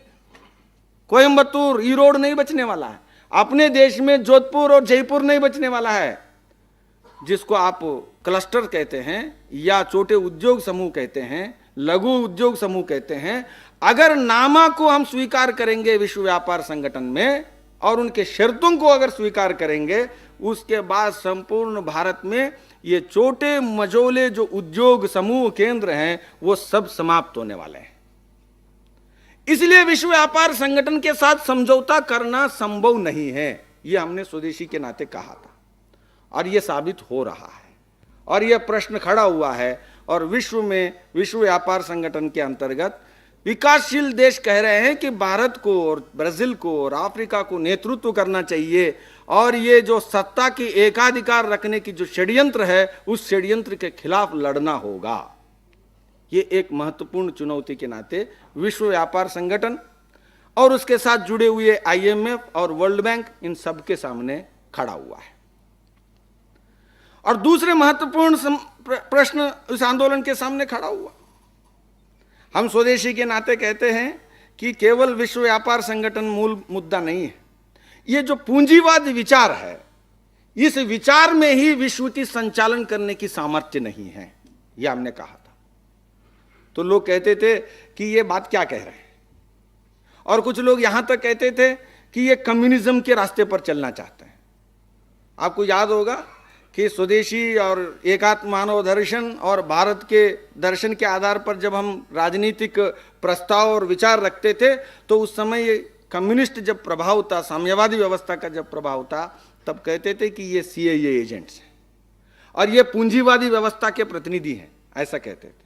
कोयंबटूर, ईरोड नहीं बचने वाला है, अपने देश में जोधपुर और जयपुर नहीं बचने वाला है, जिसको आप क्लस्टर कहते हैं या छोटे उद्योग समूह कहते हैं, लघु उद्योग समूह कहते हैं। अगर नामा को हम स्वीकार करेंगे विश्व व्यापार संगठन में और उनके शर्तों को अगर स्वीकार करेंगे, उसके बाद संपूर्ण भारत में ये छोटे मझोले जो उद्योग समूह केंद्र हैं वो सब समाप्त होने वाले हैं। इसलिए विश्व व्यापार संगठन के साथ समझौता करना संभव नहीं है, ये हमने स्वदेशी के नाते कहा था और ये साबित हो रहा है और यह प्रश्न खड़ा हुआ है। और विश्व में विश्व व्यापार संगठन के अंतर्गत विकासशील देश कह रहे हैं कि भारत को और ब्राजील को और अफ्रीका को नेतृत्व करना चाहिए और ये जो सत्ता की एकाधिकार रखने की जो षड्यंत्र है, उस षड्यंत्र के खिलाफ लड़ना होगा। ये एक महत्वपूर्ण चुनौती के नाते विश्व व्यापार संगठन और उसके साथ जुड़े हुए IMF और वर्ल्ड बैंक इन सब के सामने खड़ा हुआ है। और दूसरे महत्वपूर्ण प्रश्न इस आंदोलन के सामने खड़ा हुआ, हम स्वदेशी के नाते कहते हैं कि केवल विश्व व्यापार संगठन मूल मुद्दा नहीं है। ये जो पूंजीवाद विचार है इस विचार में ही विश्व की संचालन करने की सामर्थ्य नहीं है, यह हमने कहा था। तो लोग कहते थे कि ये बात क्या कह रहे हैं, और कुछ लोग यहां तक कहते थे कि ये कम्युनिज्म के रास्ते पर चलना चाहते हैं। आपको याद होगा कि स्वदेशी और एकात्म मानव दर्शन और भारत के दर्शन के आधार पर जब हम राजनीतिक प्रस्ताव और विचार रखते थे, तो उस समय कम्युनिस्ट जब प्रभाव था, साम्यवादी व्यवस्था का जब प्रभाव था, तब कहते थे कि ये सीआईए एजेंट्स हैं और ये पूंजीवादी व्यवस्था के प्रतिनिधि हैं, ऐसा कहते थे।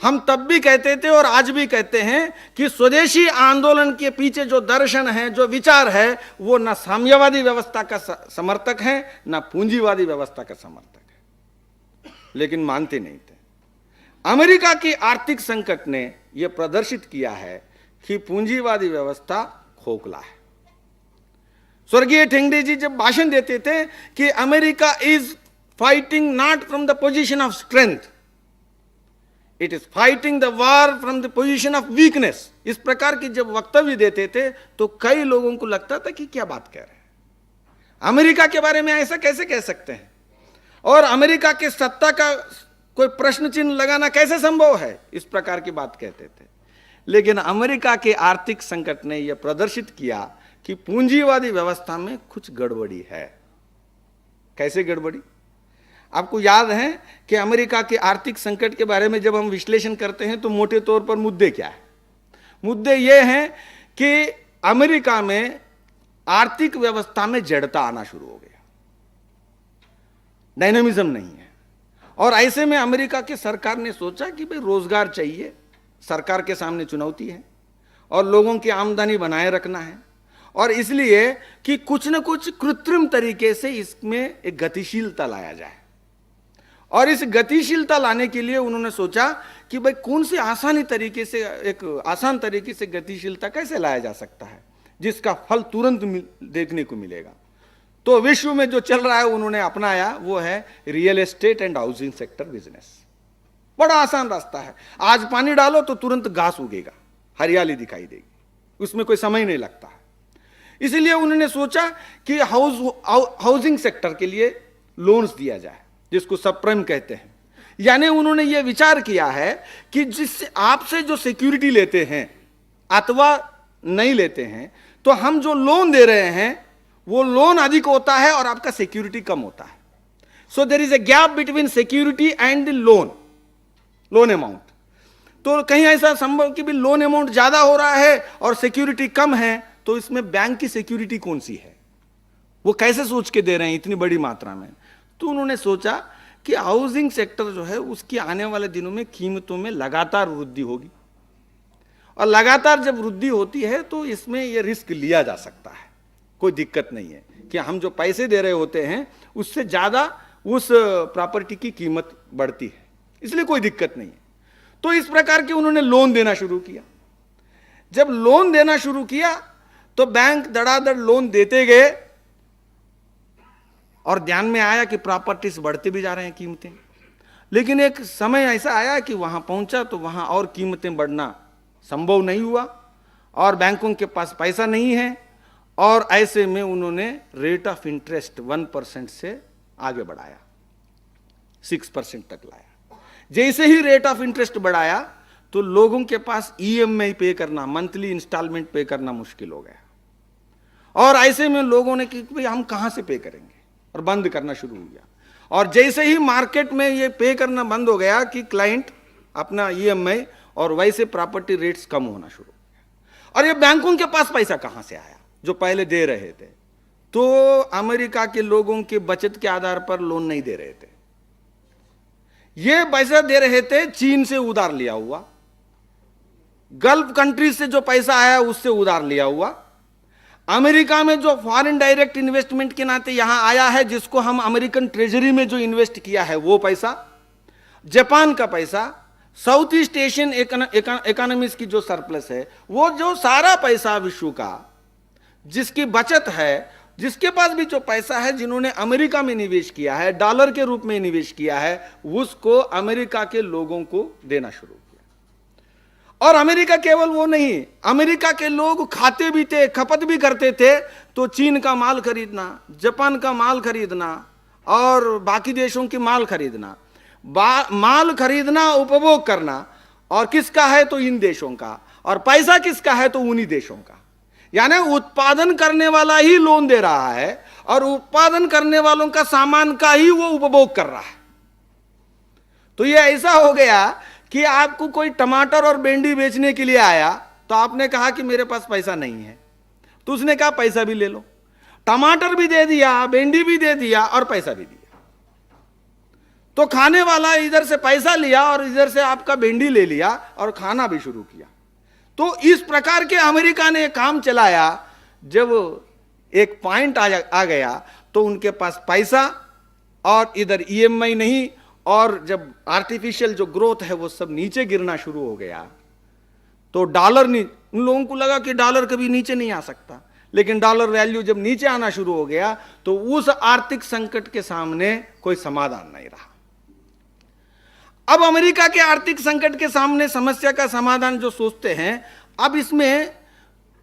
हम तब भी कहते थे और आज भी कहते हैं कि स्वदेशी आंदोलन के पीछे जो दर्शन है, जो विचार है, वो ना साम्यवादी व्यवस्था का समर्थक है, ना पूंजीवादी व्यवस्था का समर्थक है, लेकिन मानते नहीं थे। अमेरिका की आर्थिक संकट ने यह प्रदर्शित किया है कि पूंजीवादी व्यवस्था खोखला है। स्वर्गीय ठेंगड़ी जी जब भाषण देते थे कि America is fighting not from the position of strength, it is fighting the war from the position of weakness, इस प्रकार की जब वक्तव्य देते थे तो कई लोगों को लगता था कि क्या बात कह रहे हैं, अमेरिका के बारे में ऐसा कैसे कह सकते हैं, और अमेरिका के सत्ता का कोई प्रश्न चिन्ह लगाना कैसे संभव है, इस प्रकार की बात कहते थे। लेकिन अमेरिका के आर्थिक संकट ने यह प्रदर्शित किया कि पूंजीवादी व्यवस्था में कुछ गड़बड़ी है। कैसे गड़बड़ी? आपको याद है कि अमेरिका के आर्थिक संकट के बारे में जब हम विश्लेषण करते हैं तो मोटे तौर पर मुद्दे क्या है? मुद्दे ये हैं कि अमेरिका में आर्थिक व्यवस्था में जड़ता आना शुरू हो गया, डायनामिज्म नहीं है। और ऐसे में अमेरिका की सरकार ने सोचा कि भाई रोजगार चाहिए, सरकार के सामने चुनौती है और लोगों की आमदनी बनाए रखना है, और इसलिए कि कुछ न कुछ कृत्रिम तरीके से इसमें एक गतिशीलता लाया जाए। और इस गतिशीलता लाने के लिए उन्होंने सोचा कि भाई कौन सी आसान तरीके से गतिशीलता कैसे लाया जा सकता है जिसका फल तुरंत देखने को मिलेगा। तो विश्व में जो चल रहा है उन्होंने अपनाया, वो है real estate and housing sector business. बड़ा आसान रास्ता है, आज पानी डालो तो तुरंत घास उगेगा, हरियाली दिखाई देगी, उसमें कोई समय नहीं लगता है। इसलिए उन्होंने सोचा कि हाउसिंग सेक्टर के लिए लोन्स दिया जाए, जिसको सबप्राइम कहते हैं। यानी उन्होंने ये विचार किया है कि जिससे आपसे जो सिक्योरिटी लेते हैं अथवा नहीं लेते हैं, तो हम जो लोन दे रहे हैं वो लोन अधिक होता है और आपका सिक्योरिटी कम होता है। So there is a gap between security and loan amount. तो कहीं ऐसा संभव कि भी लोन अमाउंट ज्यादा हो रहा है और सिक्योरिटी कम है, तो इसमें बैंक की सिक्योरिटी कौन सी है, वो कैसे सोच के दे रहे हैं इतनी बड़ी मात्रा में? तो उन्होंने सोचा कि हाउसिंग सेक्टर जो है उसकी आने वाले दिनों में कीमतों में लगातार वृद्धि होगी, और लगातार जब वृद्धि होती है तो इसमें यह रिस्क लिया जा सकता है, कोई दिक्कत नहीं है कि हम जो पैसे दे रहे होते हैं उससे ज्यादा उस प्रॉपर्टी की कीमत बढ़ती है, इसलिए कोई दिक्कत नहीं है। तो इस प्रकार के उन्होंने लोन देना शुरू किया। जब लोन देना शुरू किया तो बैंक धड़ाधड़ लोन देते गए, और ध्यान में आया कि प्रॉपर्टीज बढ़ते भी जा रहे हैं कीमतें। लेकिन एक समय ऐसा आया कि वहां पहुंचा तो वहां और कीमतें बढ़ना संभव नहीं हुआ, और बैंकों के पास पैसा नहीं है, और ऐसे में उन्होंने रेट ऑफ इंटरेस्ट 1% से आगे बढ़ाया, 6% तक लाया। जैसे ही रेट ऑफ इंटरेस्ट बढ़ाया तो लोगों के पास ईएमआई पे करना, मंथली इंस्टॉलमेंट पे करना मुश्किल हो गया, और ऐसे में लोगों ने कि भाई हम कहां से पे करेंगे, और बंद करना शुरू हो गया। और जैसे ही मार्केट में ये पे करना बंद हो गया कि क्लाइंट अपना ईएमआई, और वैसे प्रॉपर्टी रेट्स कम होना शुरू हो गया। और ये बैंकों के पास पैसा कहां से आया जो पहले दे रहे थे? तो अमेरिका के लोगों के बचत के आधार पर लोन नहीं दे रहे थे, ये पैसा दे रहे थे चीन से उधार लिया हुआ, गल्फ कंट्रीज से जो पैसा आया उससे उधार लिया हुआ, अमेरिका में जो फॉरेन डायरेक्ट इन्वेस्टमेंट के नाते यहां आया है, जिसको हम अमेरिकन ट्रेजरी में जो इन्वेस्ट किया है वो पैसा, जापान का पैसा, साउथ ईस्ट एशियन इकोनॉमीज की जो सरप्लस है, वो जो सारा पैसा विश्व का जिसकी बचत है, जिसके पास भी जो पैसा है, जिन्होंने अमेरिका में निवेश किया है, डॉलर के रूप में निवेश किया है, उसको अमेरिका के लोगों को देना शुरू किया। और अमेरिका केवल वो नहीं, अमेरिका के लोग खाते भी थे, खपत भी करते थे। तो चीन का माल खरीदना, जापान का माल खरीदना और बाकी देशों की माल खरीदना, माल खरीदना, उपभोग करना, और किसका है तो इन देशों का, और पैसा किसका है तो उन्हीं देशों का। यानी उत्पादन करने वाला ही लोन दे रहा है और उत्पादन करने वालों का सामान का ही वो उपभोग कर रहा है। तो ये ऐसा हो गया कि आपको कोई टमाटर और भिंडी बेचने के लिए आया तो आपने कहा कि मेरे पास पैसा नहीं है, तो उसने कहा पैसा भी ले लो, टमाटर भी दे दिया, भिंडी भी दे दिया और पैसा भी दिया। तो खाने वाला इधर से पैसा लिया और इधर से आपका भिंडी ले लिया और खाना भी शुरू किया। तो इस प्रकार के अमेरिका ने काम चलाया। जब एक पॉइंट आ गया तो उनके पास पैसा और इधर ईएमआई नहीं, और जब आर्टिफिशियल जो ग्रोथ है वो सब नीचे गिरना शुरू हो गया तो डॉलर नहीं, उन लोगों को लगा कि डॉलर कभी नीचे नहीं आ सकता, लेकिन डॉलर वैल्यू जब नीचे आना शुरू हो गया तो उस आर्थिक संकट के सामने कोई समाधान नहीं रहा। अब अमेरिका के आर्थिक संकट के सामने समस्या का समाधान जो सोचते हैं, अब इसमें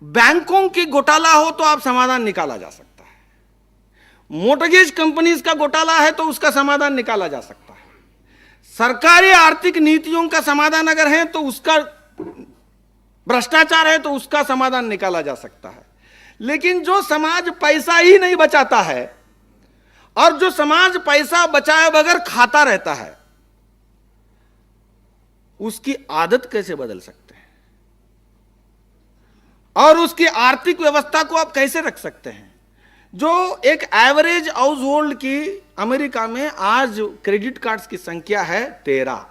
बैंकों की घोटाला हो तो आप समाधान निकाला जा सकता है, मोर्टगेज कंपनीज का घोटाला है तो उसका समाधान निकाला जा सकता है, सरकारी आर्थिक नीतियों का समाधान अगर है तो उसका, भ्रष्टाचार है तो उसका समाधान निकाला जा सकता है। लेकिन जो समाज पैसा ही नहीं बचाता है और जो समाज पैसा बचाए बगैर खाता रहता है, उसकी आदत कैसे बदल सकते हैं और उसकी आर्थिक व्यवस्था को आप कैसे रख सकते हैं? जो एक एवरेज हाउस होल्ड की अमेरिका में आज क्रेडिट कार्ड्स की संख्या है 13,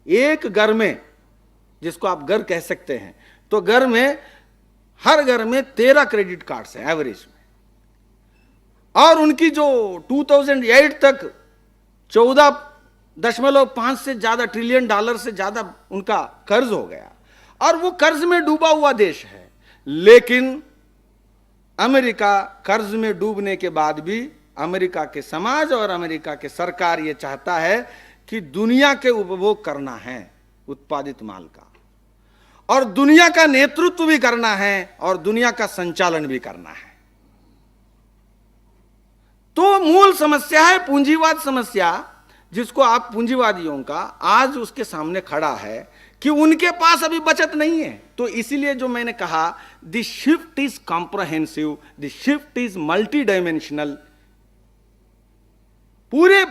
एक घर में, जिसको आप घर कह सकते हैं, तो घर में, हर घर में 13 क्रेडिट कार्ड्स हैं एवरेज में। और उनकी जो 2008 तक 14.5 से ज्यादा ट्रिलियन डॉलर से ज्यादा उनका कर्ज हो गया और वो कर्ज में डूबा हुआ देश है। लेकिन अमेरिका कर्ज में डूबने के बाद भी अमेरिका के समाज और अमेरिका के सरकार ये चाहता है कि दुनिया के उपभोग करना है उत्पादित माल का, और दुनिया का नेतृत्व भी करना है और दुनिया का संचालन भी करना है। तो मूल समस्या है पूंजीवाद समस्या, जिसको आप पूंजीवादियों का आज उसके सामने खड़ा है कि उनके पास अभी बचत नहीं है। तो इसीलिए जो मैंने कहा, the shift is comprehensive, the shift is multi dimensional. पूरे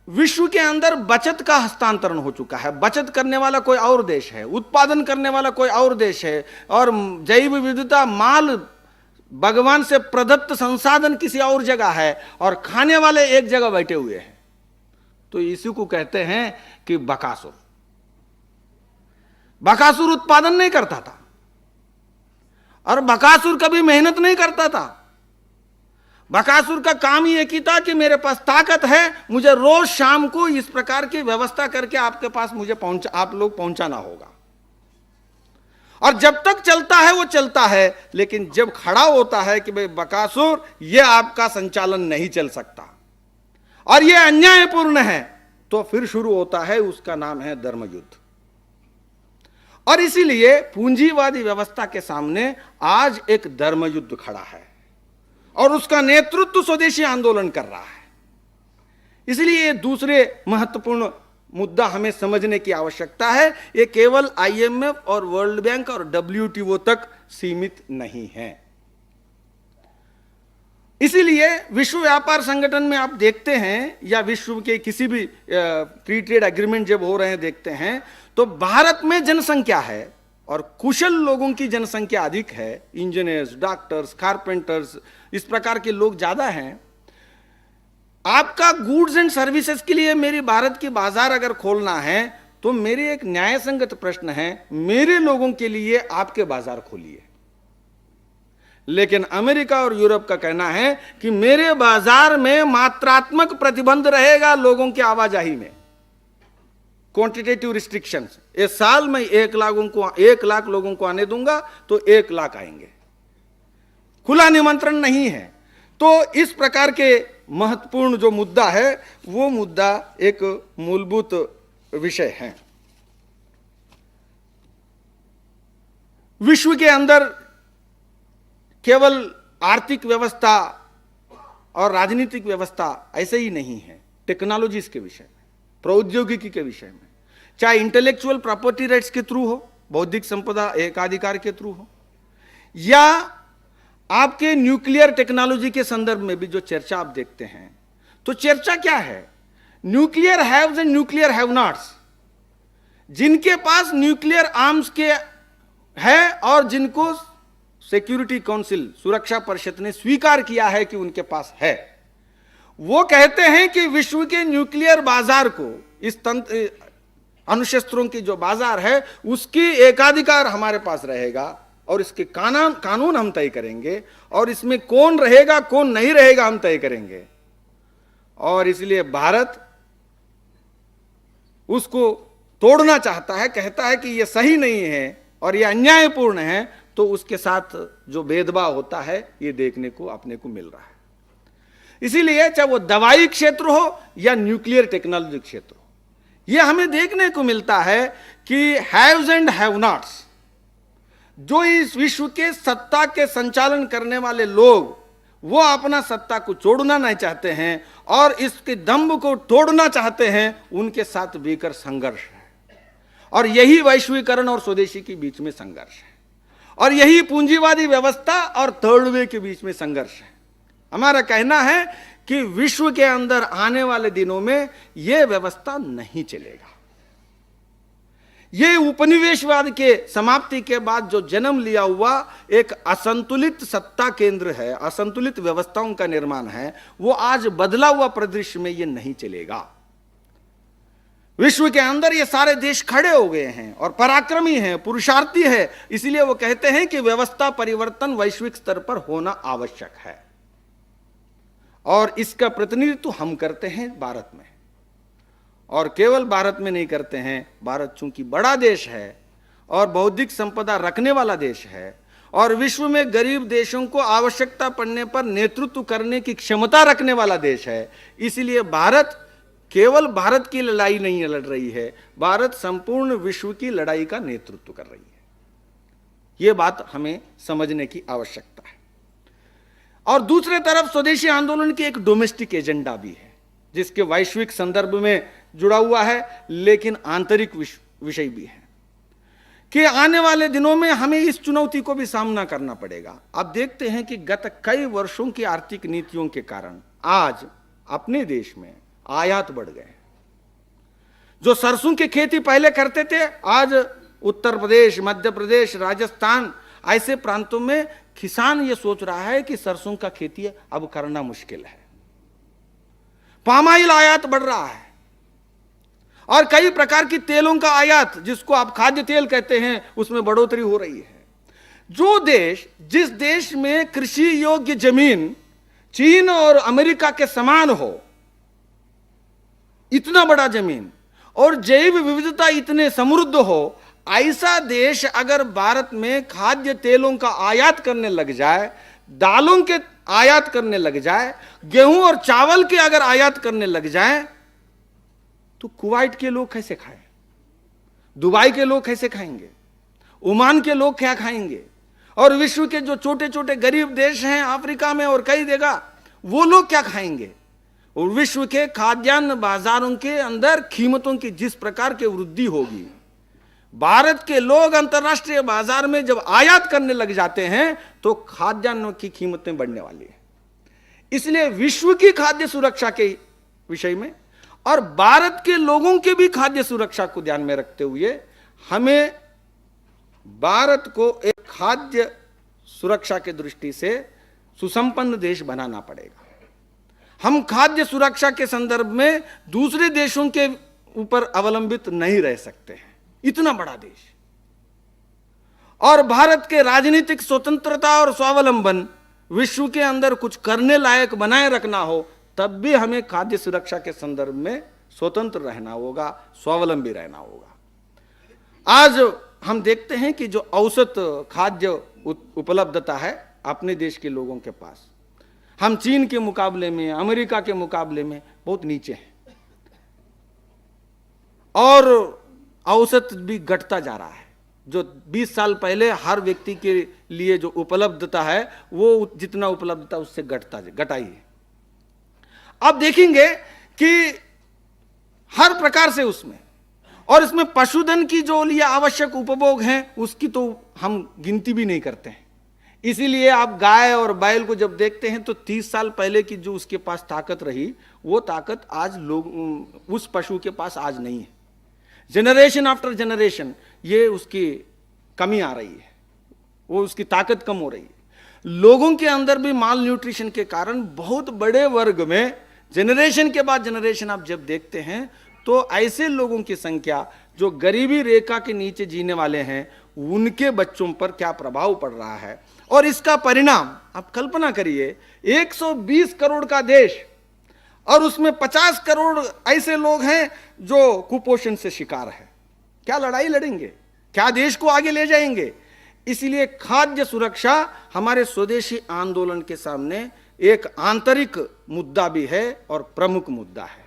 विश्व के अंदर बचत का हस्तांतरण हो चुका है। बचत करने वाला कोई और देश है, उत्पादन करने वाला कोई और देश है, और जैव विविधता, माल भगवान से प्रदत्त संसाधन किसी और जगह है, और खाने वाले एक जगह बैठे हुए हैं। तो इसी को कहते हैं कि बकासुर। बकासुर उत्पादन नहीं करता था और बकासुर कभी मेहनत नहीं करता था। बकासुर का काम ही एक ही था कि मेरे पास ताकत है, मुझे रोज शाम को इस प्रकार की व्यवस्था करके आपके पास मुझे आप लोग पहुंचाना होगा। और जब तक चलता है वो चलता है, लेकिन जब खड़ा होता है कि भाई बकासुर, ये आपका संचालन नहीं चल सकता और ये अन्यायपूर्ण है, तो फिर शुरू होता है, उसका नाम है धर्मयुद्ध। और इसीलिए पूंजीवादी व्यवस्था के सामने आज एक धर्मयुद्ध खड़ा है और उसका नेतृत्व स्वदेशी आंदोलन कर रहा है। इसलिए ये दूसरे महत्वपूर्ण मुद्दा हमें समझने की आवश्यकता है। ये केवल आईएमएफ और वर्ल्ड बैंक और डब्ल्यूटीओ तक सीमित नहीं है। इसीलिए विश्व व्यापार संगठन में आप देखते हैं, या विश्व के किसी भी फ्री ट्रेड एग्रीमेंट जब हो रहे हैं देखते हैं, तो भारत में जनसंख्या है और कुशल लोगों की जनसंख्या अधिक है। इंजीनियर्स, डॉक्टर्स, कारपेंटर्स, इस प्रकार के लोग ज्यादा हैं। आपका गुड्स एंड सर्विसेज के लिए मेरी भारत की बाजार अगर खोलना है तो मेरी एक न्यायसंगत प्रश्न है, मेरे लोगों के लिए आपके बाजार खोलिए। लेकिन अमेरिका और यूरोप का कहना है कि मेरे बाजार में मात्रात्मक प्रतिबंध रहेगा लोगों की आवाजाही में, क्वांटिटेटिव रिस्ट्रिक्शंस। इस साल में 1 लाख लोगों को आने दूंगा तो 1 लाख आएंगे, खुला निमंत्रण नहीं है। तो इस प्रकार के महत्वपूर्ण जो मुद्दा है वो मुद्दा एक मूलभूत विषय है। विश्व के अंदर केवल आर्थिक व्यवस्था और राजनीतिक व्यवस्था ऐसे ही नहीं है, टेक्नोलॉजीज के विषय में, प्रौद्योगिकी के विषय में, चाहे इंटेलेक्चुअल प्रॉपर्टी राइट्स के थ्रू हो, बौद्धिक संपदा एकाधिकार के थ्रू हो, या आपके न्यूक्लियर टेक्नोलॉजी के संदर्भ में भी जो चर्चा आप देखते हैं, तो चर्चा क्या है? Nuclear haves and nuclear have nots. जिनके पास न्यूक्लियर आर्म्स के है और जिनको सिक्योरिटी काउंसिल, सुरक्षा परिषद ने स्वीकार किया है कि उनके पास है, वो कहते हैं कि विश्व के न्यूक्लियर बाजार को, इस अणुशस्त्रों की जो बाजार है उसकी एकाधिकार हमारे पास रहेगा और इसके कानून हम तय करेंगे और इसमें कौन रहेगा कौन नहीं रहेगा हम तय करेंगे। और इसलिए भारत उसको तोड़ना चाहता है, कहता है कि यह सही नहीं है और यह अन्यायपूर्ण है, तो उसके साथ जो भेदभाव होता है ये देखने को अपने को मिल रहा है। इसीलिए चाहे वो दवाई क्षेत्र हो या न्यूक्लियर टेक्नोलॉजी क्षेत्र हो, यह हमें देखने को मिलता है कि हैव्स एंड हैव नॉट्स, जो इस विश्व के सत्ता के संचालन करने वाले लोग, वो अपना सत्ता को छोड़ना नहीं चाहते हैं और इसके दंभ को तोड़ना चाहते हैं, उनके साथ भीकर संघर्ष है। और यही वैश्वीकरण और स्वदेशी के बीच में संघर्ष है, और यही पूंजीवादी व्यवस्था और थर्ड वे के बीच में संघर्ष है। हमारा कहना है कि विश्व के अंदर आने वाले दिनों में यह व्यवस्था नहीं चलेगा। यह उपनिवेशवाद के समाप्ति के बाद जो जन्म लिया हुआ एक असंतुलित सत्ता केंद्र है, असंतुलित व्यवस्थाओं का निर्माण है, वो आज बदला हुआ परिदृश्य में यह नहीं चलेगा। विश्व के अंदर ये सारे देश खड़े हो गए हैं और पराक्रमी हैं, पुरुषार्थी है, इसलिए वो कहते हैं कि व्यवस्था परिवर्तन वैश्विक स्तर पर होना आवश्यक है और इसका प्रतिनिधित्व हम करते हैं भारत में। और केवल भारत में नहीं करते हैं, भारत चूंकि बड़ा देश है और बौद्धिक संपदा रखने वाला देश है और विश्व में गरीब देशों को आवश्यकता पड़ने पर नेतृत्व करने की क्षमता रखने वाला देश है, इसलिए भारत केवल भारत की लड़ाई नहीं लड़ रही है, भारत संपूर्ण विश्व की लड़ाई का नेतृत्व कर रही है। यह बात हमें समझने की आवश्यकता है। और दूसरे तरफ स्वदेशी आंदोलन की एक डोमेस्टिक एजेंडा भी है, जिसके वैश्विक संदर्भ में जुड़ा हुआ है, लेकिन आंतरिक विषय भी है कि आने वाले दिनों में हमें इस चुनौती को भी सामना करना पड़ेगा। आप देखते हैं कि गत कई वर्षों की आर्थिक नीतियों के कारण आज अपने देश में आयात बढ़ गए। जो सरसों की खेती पहले करते थे, आज उत्तर प्रदेश, मध्य प्रदेश, राजस्थान ऐसे प्रांतों में किसान ये सोच रहा है कि सरसों का खेती अब करना मुश्किल है। पाम ऑयल आयात बढ़ रहा है और कई प्रकार की तेलों का आयात, जिसको आप खाद्य तेल कहते हैं, उसमें बढ़ोतरी हो रही है। जो देश, जिस देश में कृषि योग्य जमीन चीन और अमेरिका के समान हो, इतना बड़ा जमीन और जैव विविधता इतने समृद्ध हो, ऐसा देश अगर भारत में खाद्य तेलों का आयात करने लग जाए, दालों के आयात करने लग जाए, गेहूं और चावल के अगर आयात करने लग जाए, तो कुवैत के लोग कैसे खाएं? दुबई के लोग कैसे खाएंगे? ओमान के लोग क्या खाएंगे? और विश्व के जो छोटे छोटे गरीब देश हैं अफ्रीका में और कई जगह, वो लोग क्या खाएंगे? और विश्व के खाद्यान्न बाजारों के अंदर कीमतों की जिस प्रकार की वृद्धि होगी, भारत के लोग अंतर्राष्ट्रीय बाजार में जब आयात करने लग जाते हैं तो खाद्यान्नों की कीमतें बढ़ने वाली है। इसलिए विश्व की खाद्य सुरक्षा के विषय में और भारत के लोगों के भी खाद्य सुरक्षा को ध्यान में रखते हुए हमें भारत को एक खाद्य सुरक्षा की दृष्टि से सुसंपन्न देश बनाना पड़ेगा। हम खाद्य सुरक्षा के संदर्भ में दूसरे देशों के ऊपर अवलंबित नहीं रह सकते हैं, इतना बड़ा देश। और भारत के राजनीतिक स्वतंत्रता और स्वावलंबन विश्व के अंदर कुछ करने लायक बनाए रखना हो, तब भी हमें खाद्य सुरक्षा के संदर्भ में स्वतंत्र रहना होगा, स्वावलंबी रहना होगा। आज हम देखते हैं कि जो औसत खाद्य उपलब्धता है अपने देश के लोगों के पास, हम चीन के मुकाबले में, अमेरिका के मुकाबले में बहुत नीचे हैं और औसत भी घटता जा रहा है। जो 20 साल पहले हर व्यक्ति के लिए जो उपलब्धता है वो जितना उपलब्धता उससे घटाई है। आप देखेंगे कि हर प्रकार से उसमें, और इसमें पशुधन की जो लिए आवश्यक उपभोग हैं उसकी तो हम गिनती भी नहीं करते हैं। इसीलिए आप गाय और बैल को जब देखते हैं तो 30 साल पहले की जो उसके पास ताकत रही वो ताकत आज लोग उस पशु के पास आज नहीं है। जनरेशन आफ्टर जनरेशन ये उसकी कमी आ रही है, वो उसकी ताकत कम हो रही है। लोगों के अंदर भी माल न्यूट्रिशन के कारण बहुत बड़े वर्ग में जनरेशन के बाद जनरेशन आप जब देखते हैं तो ऐसे लोगों की संख्या जो गरीबी रेखा के नीचे जीने वाले हैं उनके बच्चों पर क्या प्रभाव पड़ रहा है। और इसका परिणाम आप कल्पना करिए, 120 करोड़ का देश और उसमें 50 करोड़ ऐसे लोग हैं जो कुपोषण से शिकार है। क्या लड़ाई लड़ेंगे, क्या देश को आगे ले जाएंगे। इसलिए खाद्य सुरक्षा हमारे स्वदेशी आंदोलन के सामने एक आंतरिक मुद्दा भी है और प्रमुख मुद्दा है।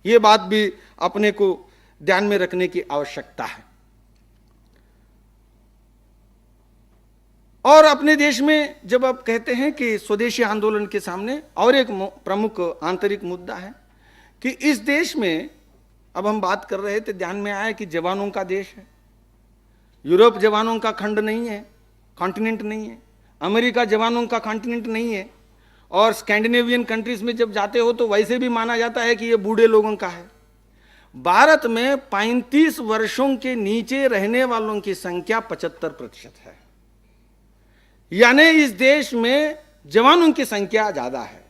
ये बात भी अपने को ध्यान में रखने की आवश्यकता है। और अपने देश में जब आप कहते हैं कि स्वदेशी आंदोलन के सामने और एक प्रमुख आंतरिक मुद्दा है कि इस देश में, अब हम बात कर रहे थे, ध्यान में आया कि जवानों का देश है। यूरोप जवानों का खंड नहीं है, कॉन्टिनेंट नहीं है। अमेरिका जवानों का कॉन्टिनेंट नहीं है। और स्कैंडिनेवियन कंट्रीज में जब जाते हो तो वैसे भी माना जाता है कि ये बूढ़े लोगों का है। भारत में 35 वर्षों के नीचे रहने वालों की संख्या 75% है। यानी इस देश में जवानों की संख्या ज्यादा है।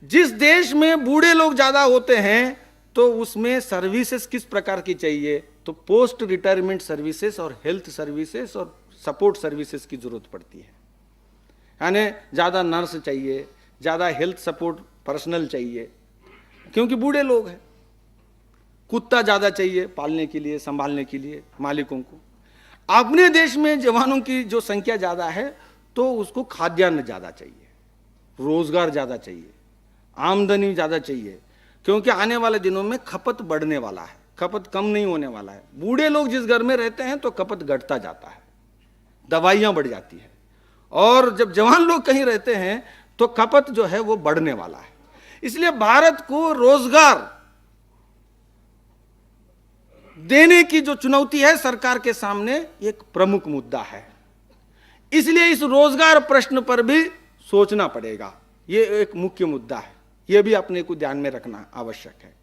जिस देश में बूढ़े लोग ज्यादा होते हैं तो उसमें सर्विसेज किस प्रकार की चाहिए, तो पोस्ट रिटायरमेंट सर्विसेज और हेल्थ सर्विसेज और सपोर्ट सर्विसेज की जरूरत पड़ती है। यानी ज्यादा नर्स चाहिए, ज्यादा हेल्थ सपोर्ट पर्सनल चाहिए, क्योंकि बूढ़े लोग हैं। कुत्ता ज्यादा चाहिए पालने के लिए, संभालने के लिए मालिकों को। अपने देश में जवानों की जो संख्या ज्यादा है तो उसको खाद्यान्न ज्यादा चाहिए, रोजगार ज्यादा चाहिए, आमदनी ज्यादा चाहिए, क्योंकि आने वाले दिनों में खपत बढ़ने वाला है, खपत कम नहीं होने वाला है। बूढ़े लोग जिस घर में रहते हैं तो खपत घटता जाता है, दवाइयां बढ़ जाती है, और जब जवान लोग कहीं रहते हैं तो खपत जो है वो बढ़ने वाला है। इसलिए भारत को रोजगार देने की जो चुनौती है सरकार के सामने एक प्रमुख मुद्दा है। इसलिए इस रोजगार प्रश्न पर भी सोचना पड़ेगा। ये एक मुख्य मुद्दा है, यह भी अपने को ध्यान में रखना आवश्यक है।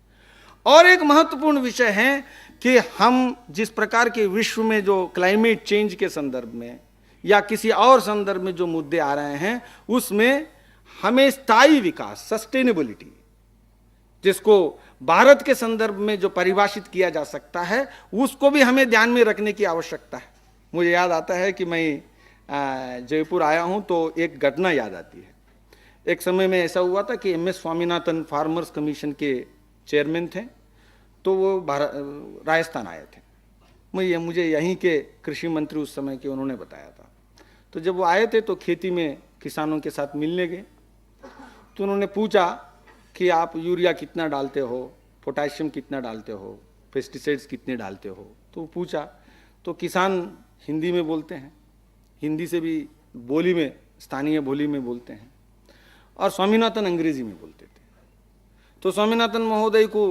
और एक महत्वपूर्ण विषय है कि हम जिस प्रकार के विश्व में जो क्लाइमेट चेंज के संदर्भ में या किसी और संदर्भ में जो मुद्दे आ रहे हैं उसमें हमें स्थायी विकास, सस्टेनेबिलिटी, जिसको भारत के संदर्भ में जो परिभाषित किया जा सकता है उसको भी हमें ध्यान में रखने की आवश्यकता है। मुझे याद आता है कि मैं जयपुर आया हूं तो एक घटना याद आती है। एक समय में ऐसा हुआ था कि एम.एस. स्वामीनाथन फार्मर्स कमीशन के चेयरमैन थे, तो वो राजस्थान आए थे। मुझे यहीं के कृषि मंत्री उस समय के उन्होंने बताया था। तो जब वो आए थे तो खेती में किसानों के साथ मिलने गए, तो उन्होंने पूछा कि आप यूरिया कितना डालते हो, पोटाशियम कितना डालते हो, पेस्टिसाइड्स कितने डालते हो। तो पूछा तो किसान हिंदी में बोलते हैं, हिंदी से भी बोली में, स्थानीय बोली में बोलते हैं, और स्वामीनाथन अंग्रेजी में बोलते थे। तो स्वामीनाथन महोदय को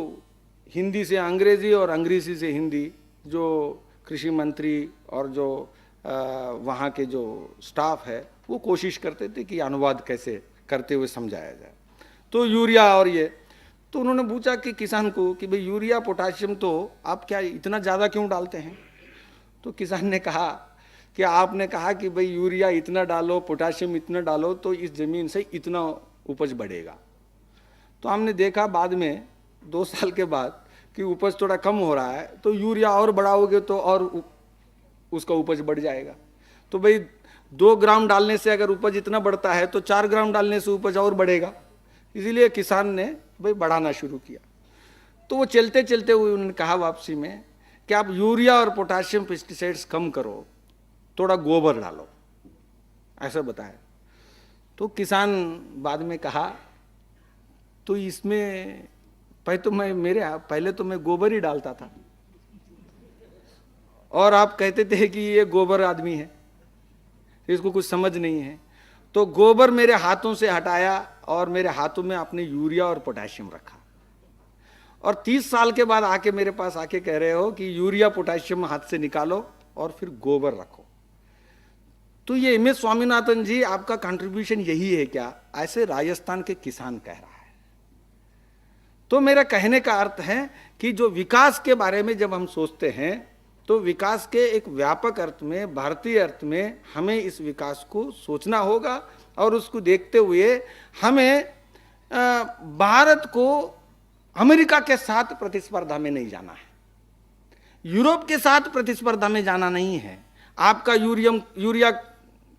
हिंदी से अंग्रेजी और अंग्रेजी से हिंदी जो कृषि मंत्री और जो वहाँ के जो स्टाफ है वो कोशिश करते थे कि अनुवाद कैसे करते हुए समझाया जाए। तो यूरिया और ये, तो उन्होंने पूछा कि किसान को कि भाई यूरिया पोटाशियम तो आप क्या इतना ज़्यादा क्यों डालते हैं। तो किसान ने कहा कि आपने कहा कि भाई यूरिया इतना डालो, पोटाशियम इतना डालो तो इस ज़मीन से इतना उपज बढ़ेगा। तो हमने देखा बाद में 2 साल के बाद कि उपज थोड़ा कम हो रहा है, तो यूरिया और बढ़ाओगे तो और उसका उपज बढ़ जाएगा। तो भाई 2 ग्राम डालने से अगर उपज इतना बढ़ता है तो 4 ग्राम डालने से उपज और बढ़ेगा। इसीलिए किसान ने भाई बढ़ाना शुरू किया। तो वो चलते चलते हुए उन्होंने कहा वापसी में कि आप यूरिया और पोटाशियम पेस्टिसाइड्स कम करो, थोड़ा गोबर डालो, ऐसा बताया। तो किसान बाद में कहा तो इसमें पहले तो मैं गोबर ही डालता था, और आप कहते थे कि ये गोबर आदमी है, इसको कुछ समझ नहीं है। तो गोबर मेरे हाथों से हटाया और मेरे हाथों में आपने यूरिया और पोटेशियम रखा, और 30 साल के बाद आके मेरे पास आके कह रहे हो कि यूरिया पोटेशियम हाथ से निकालो और फिर गोबर रखो। तो ये एम एस स्वामीनाथन जी, आपका कंट्रीब्यूशन यही है क्या? ऐसे राजस्थान के किसान कह रहा है। तो मेरा कहने का अर्थ है कि जो विकास के बारे में जब हम सोचते हैं तो विकास के एक व्यापक अर्थ में, भारतीय अर्थ में हमें इस विकास को सोचना होगा, और उसको देखते हुए हमें भारत को अमेरिका के साथ प्रतिस्पर्धा में नहीं जाना है, यूरोप के साथ प्रतिस्पर्धा में जाना नहीं है। आपका यूरिया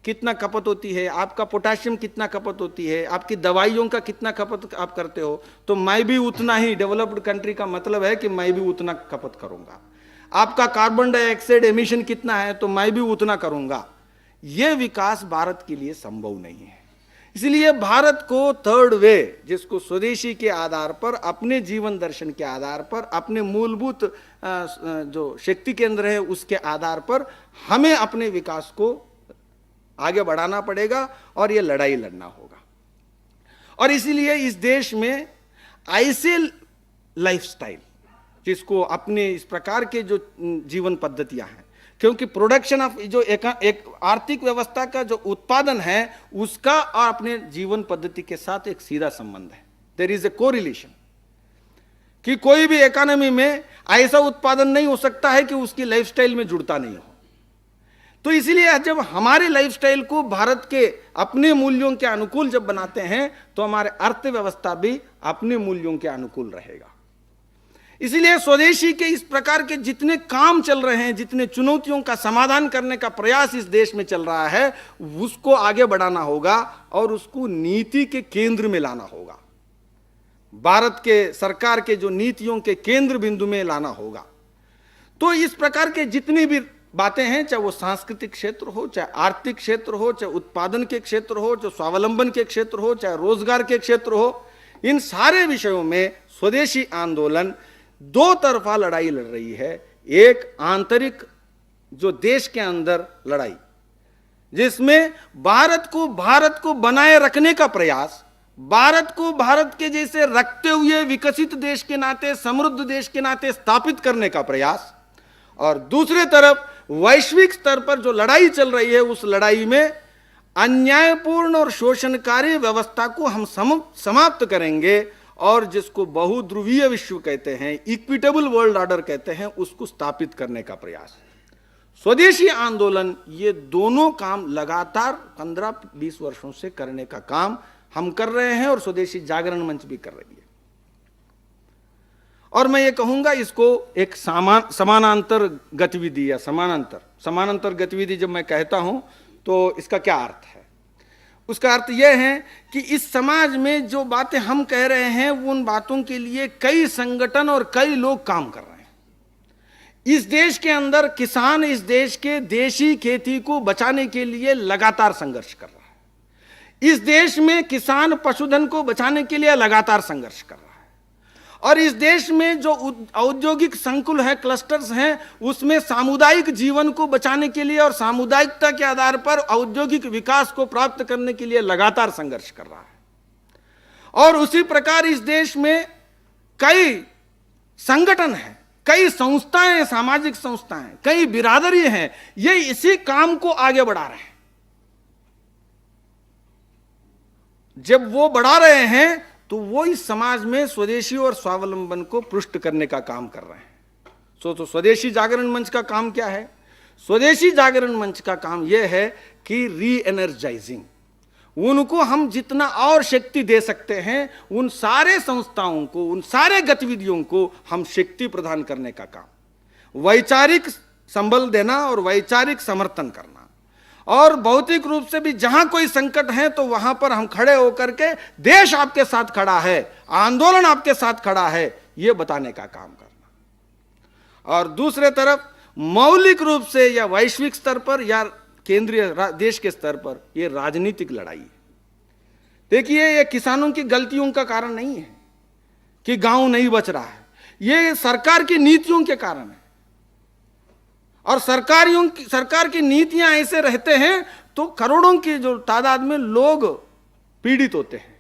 कितना खपत होती है, आपका पोटेशियम कितना खपत होती है, आपकी दवाइयों का कितना खपत आप करते हो, तो मैं भी उतना ही, डेवलप्ड कंट्री का मतलब है कि मैं भी उतना खपत करूंगा। आपका कार्बन डाइऑक्साइड एमिशन कितना है, तो मैं भी उतना करूंगा। यह विकास भारत के लिए संभव नहीं है। इसलिए भारत को थर्ड वे, जिसको स्वदेशी के आधार पर, अपने जीवन दर्शन के आधार पर, अपने मूलभूत जो शक्ति केंद्र है उसके आधार पर हमें अपने विकास को आगे बढ़ाना पड़ेगा, और यह लड़ाई लड़ना होगा। और इसीलिए इस देश में ऐसे लाइफस्टाइल, जिसको अपने इस प्रकार के जो जीवन पद्धतियां हैं, क्योंकि प्रोडक्शन ऑफ जो एक आर्थिक व्यवस्था का जो उत्पादन है उसका और अपने जीवन पद्धति के साथ एक सीधा संबंध है। देयर इज ए कोरिलेशन, कि कोई भी इकोनॉमी में ऐसा उत्पादन नहीं हो सकता है कि उसकी लाइफस्टाइल में जुड़ता नहीं हो। तो इसीलिए जब हमारे लाइफस्टाइल को भारत के अपने मूल्यों के अनुकूल जब बनाते हैं तो हमारे अर्थव्यवस्था भी अपने मूल्यों के अनुकूल रहेगा। इसीलिए स्वदेशी के इस प्रकार के जितने काम चल रहे हैं, जितने चुनौतियों का समाधान करने का प्रयास इस देश में चल रहा है, उसको आगे बढ़ाना होगा और उसको नीति के केंद्र में लाना होगा, भारत के सरकार के जो नीतियों के केंद्र बिंदु में लाना होगा। तो इस प्रकार के जितनी भी बातें हैं, चाहे वो सांस्कृतिक क्षेत्र हो, चाहे आर्थिक क्षेत्र हो, चाहे उत्पादन के क्षेत्र हो, चाहे स्वावलंबन के क्षेत्र हो, चाहे रोजगार के क्षेत्र हो, इन सारे विषयों में स्वदेशी आंदोलन दो तरफा लड़ाई लड़ रही है। एक आंतरिक जो देश के अंदर लड़ाई, जिसमें भारत को बनाए रखने का प्रयास, भारत को भारत के जैसे रखते हुए विकसित देश के नाते, समृद्ध देश के नाते स्थापित करने का प्रयास, और दूसरे तरफ वैश्विक स्तर पर जो लड़ाई चल रही है, उस लड़ाई में अन्यायपूर्ण और शोषणकारी व्यवस्था को हम समाप्त करेंगे, और जिसको बहुध्रुवीय विश्व कहते हैं, इक्विटेबल वर्ल्ड ऑर्डर कहते हैं, उसको स्थापित करने का प्रयास। स्वदेशी आंदोलन ये दोनों काम लगातार 15-20 वर्षों से करने का काम हम कर रहे हैं, और स्वदेशी जागरण मंच भी कर रही है। और मैं ये कहूंगा, इसको एक समानांतर गतिविधि या समानांतर गतिविधि जब मैं कहता हूं तो इसका क्या अर्थ है? उसका अर्थ यह है कि इस समाज में जो बातें हम कह रहे हैं, वो उन बातों के लिए कई संगठन और कई लोग काम कर रहे हैं। इस देश के अंदर किसान इस देश के देशी खेती को बचाने के लिए लगातार संघर्ष कर रहा है। इस देश में किसान पशुधन को बचाने के लिए लगातार संघर्ष कर रहा है। और इस देश में जो औद्योगिक संकुल है, क्लस्टर्स हैं, उसमें सामुदायिक जीवन को बचाने के लिए और सामुदायिकता के आधार पर औद्योगिक विकास को प्राप्त करने के लिए लगातार संघर्ष कर रहा है। और उसी प्रकार इस देश में कई संगठन हैं, कई संस्थाएं हैं, सामाजिक संस्थाएं, कई बिरादरी हैं, ये इसी काम को आगे बढ़ा रहे हैं। जब वो बढ़ा रहे हैं तो वो इस समाज में स्वदेशी और स्वावलंबन को पुष्ट करने का काम कर रहे हैं। तो स्वदेशी जागरण मंच का काम क्या है? स्वदेशी जागरण मंच का काम यह है कि री एनर्जाइजिंग, उनको हम जितना और शक्ति दे सकते हैं, उन सारे संस्थाओं को, उन सारे गतिविधियों को हम शक्ति प्रदान करने का काम, वैचारिक संबल देना और वैचारिक समर्थन करना, और भौतिक रूप से भी जहां कोई संकट है तो वहां पर हम खड़े होकर के देश आपके साथ खड़ा है, आंदोलन आपके साथ खड़ा है, यह बताने का काम करना। और दूसरे तरफ मौलिक रूप से या वैश्विक स्तर पर या केंद्रीय देश के स्तर पर यह राजनीतिक लड़ाई है। देखिए, यह किसानों की गलतियों का कारण नहीं है कि गांव नहीं बच रहा है, यह सरकार की नीतियों के कारण है। और सरकार की नीतियां ऐसे रहते हैं तो करोड़ों की जो तादाद में लोग पीड़ित होते हैं,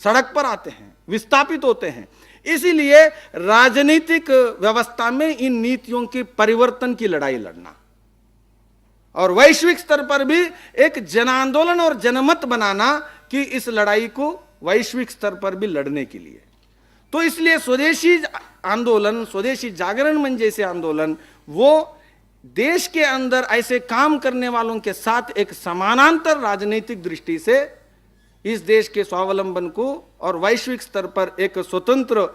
सड़क पर आते हैं, विस्थापित होते हैं। इसीलिए राजनीतिक व्यवस्था में इन नीतियों के परिवर्तन की लड़ाई लड़ना और वैश्विक स्तर पर भी एक जन आंदोलन और जनमत बनाना कि इस लड़ाई को वैश्विक स्तर पर भी लड़ने के लिए, तो इसलिए स्वदेशी आंदोलन, स्वदेशी जागरण मंच जैसे आंदोलन वो देश के अंदर ऐसे काम करने वालों के साथ एक समानांतर राजनीतिक दृष्टि से इस देश के स्वावलंबन को और वैश्विक स्तर पर एक स्वतंत्र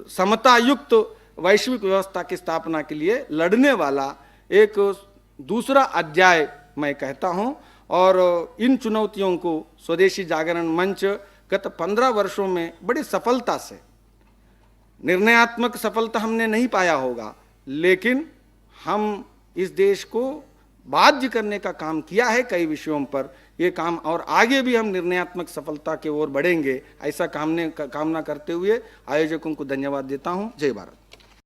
समतायुक्त वैश्विक व्यवस्था की स्थापना के लिए लड़ने वाला एक दूसरा अध्याय मैं कहता हूं। और इन चुनौतियों को स्वदेशी जागरण मंच गत 15 वर्षों में बड़ी सफलता से, निर्णयात्मक सफलता हमने नहीं पाया होगा, लेकिन हम इस देश को बाध्य करने का काम किया है कई विषयों पर। ये काम और आगे भी हम निर्णयात्मक सफलता की ओर बढ़ेंगे, ऐसा कामना करते हुए आयोजकों को धन्यवाद देता हूं। जय भारत।